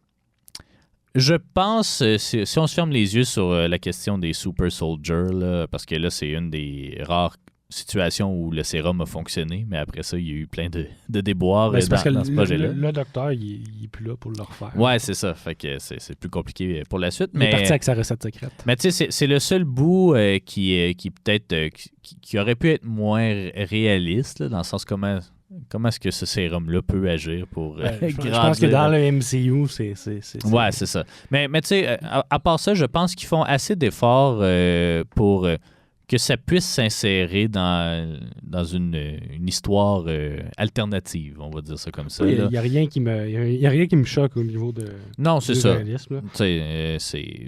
je pense, si on se ferme les yeux sur la question des super soldiers, là, parce que là, c'est une des rares situations où le sérum a fonctionné, mais après ça, il y a eu plein de déboires dans ce projet-là. Le docteur, il n'est plus là pour le refaire. Ouais, c'est ça. Fait que c'est plus compliqué pour la suite. Il est parti avec sa recette secrète. Mais tu sais, c'est le seul bout qui peut-être qui aurait pu être moins réaliste, là, dans le sens comment est-ce que ce sérum-là peut agir pour grandir. Je pense que dans le MCU, c'est ouais, c'est ça. Mais tu sais, à part ça, je pense qu'ils font assez d'efforts pour que ça puisse s'insérer dans une histoire alternative, on va dire ça comme ça. Il n'y a rien qui me choque au niveau de non, c'est ça. réalisme.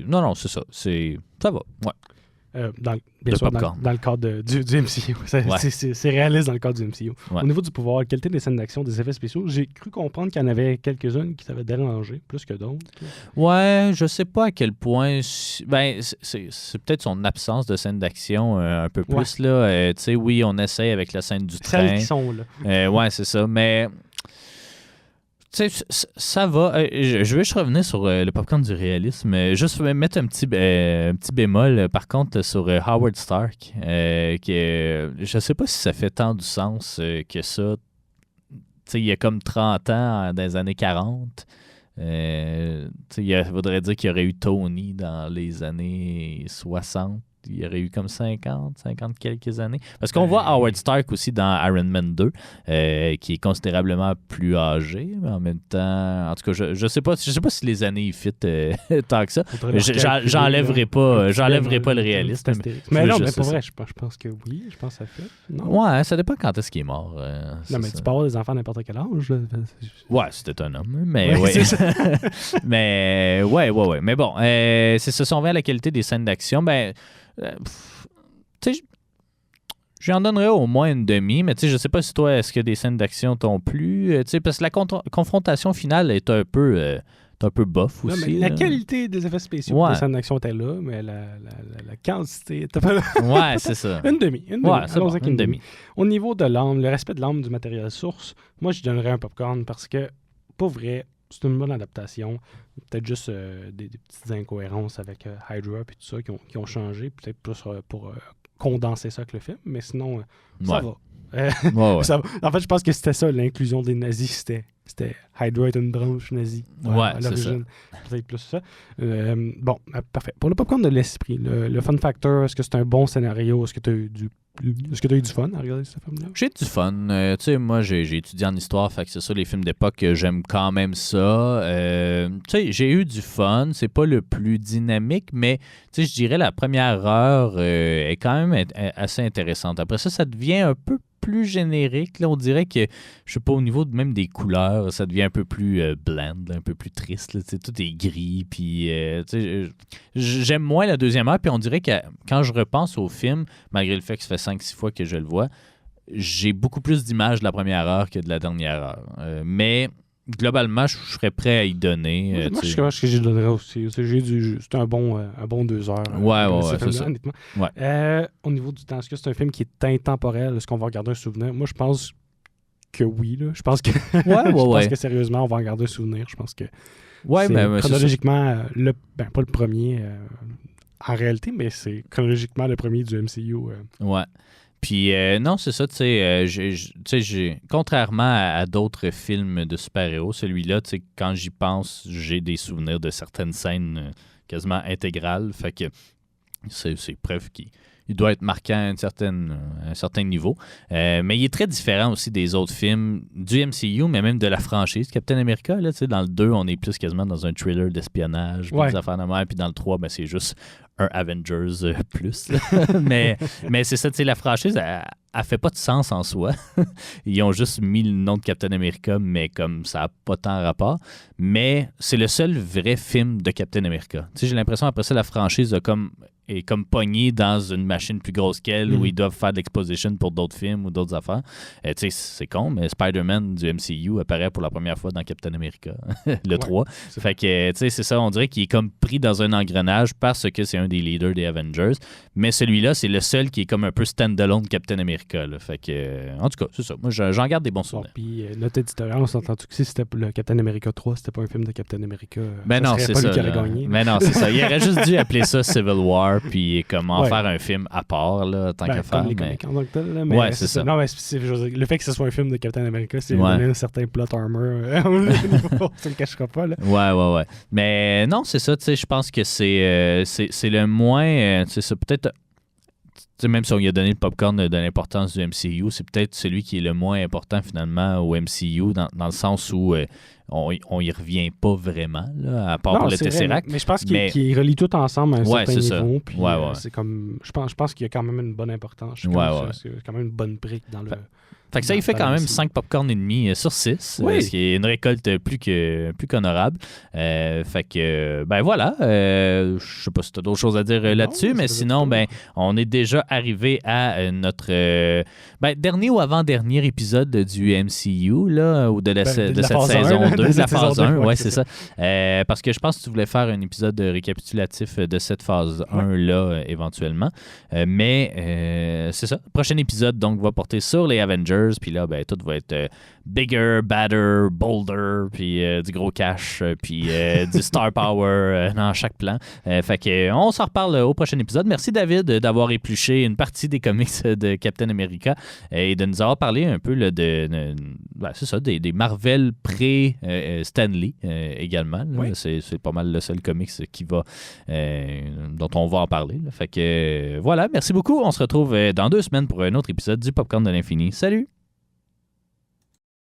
Non, c'est ça. Ça va, ouais. Bien sûr, dans le cadre du MCU. C'est réaliste dans le cadre du MCU. Ouais. Au niveau du pouvoir, la qualité des scènes d'action, des effets spéciaux, j'ai cru comprendre qu'il y en avait quelques-unes qui t'avaient dérangé, plus que d'autres. Ouais, je sais pas à quel point... Ben, c'est peut-être son absence de scènes d'action un peu plus, là. Tu sais, oui, on essaye avec la scène du train. Celles qui sont là. Ouais, c'est ça, mais... Tu sais, ça va. Je vais juste revenir sur le popcorn du réalisme. Juste mettre un petit bémol, par contre, sur Howard Stark. Je sais pas si ça fait tant du sens que ça. Tu sais, il y a comme 30 ans, dans les années 40. Il faudrait dire qu'il y aurait eu Tony dans les années 60. Il y aurait eu comme 50 quelques années. Parce qu'on voit Howard Stark aussi dans Iron Man 2, qui est considérablement plus âgé, mais en même temps... En tout cas, je sais pas si les années y fit tant que ça. J'enlèverai pas le réalisme. Mais non, mais pour vrai, je pense que oui. Je pense que ça fait. Non? Ouais, ça dépend quand est-ce qu'il est mort. Non, mais tu peux avoir des enfants à n'importe quel âge. Là. Ouais, c'était un homme. Mais ouais. C'est ça. Mais ouais. Mais bon, c'est ça. Si on revient à la qualité des scènes d'action, ben... tu sais, j'en donnerais au moins une demi, mais tu sais, je sais pas si toi, est-ce que des scènes d'action t'ont plu? Tu sais, parce que la confrontation finale est un peu bof aussi. Mais la qualité des effets spéciaux des scènes d'action était là, mais la quantité était pas là. Ouais, c'est ça. Une demi. Ouais, c'est bon, une demi. Au niveau de l'âme, le respect de l'âme du matériel source, moi, je donnerais un popcorn parce que, pour vrai, c'est une bonne adaptation. Peut-être juste des petites incohérences avec Hydra et tout ça qui ont changé. Peut-être plus pour condenser ça avec le film. Mais sinon, ça va. Ouais. Ça va. En fait, je pense que c'était ça, l'inclusion des nazis. C'était Hydra est une branche nazie. À l'origine. Peut-être plus ça. Bon, parfait. Pour le popcorn de l'esprit, le fun factor, est-ce que c'est un bon scénario? Est-ce que tu as eu du Est-ce que tu as eu du fun à regarder ce film-là? J'ai du fun. Tu sais, moi, j'ai étudié en histoire, fait que c'est ça, les films d'époque, j'aime quand même ça. Tu sais, j'ai eu du fun. C'est pas le plus dynamique, mais tu sais, je dirais la première heure est quand même assez intéressante. Après ça, ça devient un peu plus générique. Là, on dirait que, je sais pas, au niveau même des couleurs, ça devient un peu plus bland, un peu plus triste. Là, tout est gris. Puis, j'aime moins la deuxième heure. Puis on dirait que quand je repense au film, malgré le fait que ça fait 5-6 fois que je le vois, j'ai beaucoup plus d'images de la première heure que de la dernière heure. Mais globalement, je serais prêt à y donner. Moi, je pense que j'y donnerais aussi. C'est un bon 2 heures. Ouais, c'est ça. Honnêtement. Ouais. Au niveau du temps, est-ce que c'est un film qui est intemporel? Est-ce qu'on va regarder un souvenir? Moi, je pense que oui. Là. Je pense que je pense que sérieusement, on va en garder un souvenir. Je pense que c'est chronologiquement, pas le premier en réalité, mais c'est chronologiquement le premier du MCU. Ouais. Puis non, c'est ça, tu sais, contrairement à d'autres films de super-héros, celui-là, tu sais, quand j'y pense, j'ai des souvenirs de certaines scènes quasiment intégrales. Fait que c'est preuve qu'il doit être marquant à un certain niveau. Mais il est très différent aussi des autres films du MCU, mais même de la franchise Captain America. Là, dans le 2, on est plus quasiment dans un thriller d'espionnage, des affaires de mer, puis dans le 3, ben, c'est juste un Avengers plus. mais c'est ça, la franchise, elle fait pas de sens en soi. Ils ont juste mis le nom de Captain America, mais comme ça n'a pas tant rapport. Mais c'est le seul vrai film de Captain America. J'ai l'impression, après ça, la franchise est comme pognée dans une machine plus grosse qu'elle où ils doivent faire de l'exposition pour d'autres films ou d'autres affaires. C'est con, mais Spider-Man du MCU apparaît pour la première fois dans Captain America, le 3. Fait que, c'est ça, on dirait qu'il est comme pris dans un engrenage parce que c'est un des leaders des Avengers. Mais celui-là, c'est le seul qui est comme un peu stand-alone Captain America. Là. Fait que, en tout cas, c'est ça. Moi, j'en garde des bons souvenirs. Puis notre éditorial, on s'entend que si c'était le Captain America 3, c'était pas un film de Captain America. Ben non, c'est ça. Mais non, c'est ça. Il aurait juste dû appeler ça Civil War, puis comment faire un film à part, là, tant qu'à faire. Les comics en tant que tel, là, mais c'est ça. Non, mais le fait que ce soit un film de Captain America, c'est donner un certain plot armor. On ne le cachera pas. Là. Ouais. Mais non, c'est ça. Je pense que c'est le moins. C'est peut-être. Même si on lui a donné le popcorn de l'importance du MCU, c'est peut-être celui qui est le moins important finalement au MCU, dans le sens où on y revient pas vraiment, là, à part pour le Tesseract. Mais je pense qu'il relie tout ensemble à un certain niveau. Puis, ouais. C'est comme, je pense qu'il y a quand même une bonne importance. C'est quand même une bonne brique dans le... Fait que ça, il fait quand même 5 popcorn et demi sur 6, ce qui est une récolte plus qu'honorable. Fait que, ben voilà, je sais pas si tu as d'autres choses à dire là-dessus, mais sinon, ben, on est déjà arrivé à notre dernier ou avant-dernier épisode du MCU, là, ou de cette saison 2, de la phase 1, ouais, c'est ça. Parce que je pense que tu voulais faire un épisode récapitulatif de cette phase 1-là, éventuellement. Mais c'est ça, le prochain épisode, donc, va porter sur les Avengers. Puis là, ben, tout va être bigger, badder, bolder, puis du gros cash, puis du star power dans chaque plan. Fait que on s'en reparle au prochain épisode. Merci David d'avoir épluché une partie des comics de Captain America et de nous avoir parlé un peu là, c'est ça, des Marvel pré-Stanley également. C'est pas mal le seul comics dont on va en parler. Là. Fait que voilà, merci beaucoup. On se retrouve dans 2 semaines pour un autre épisode du Popcorn de l'Infini. Salut!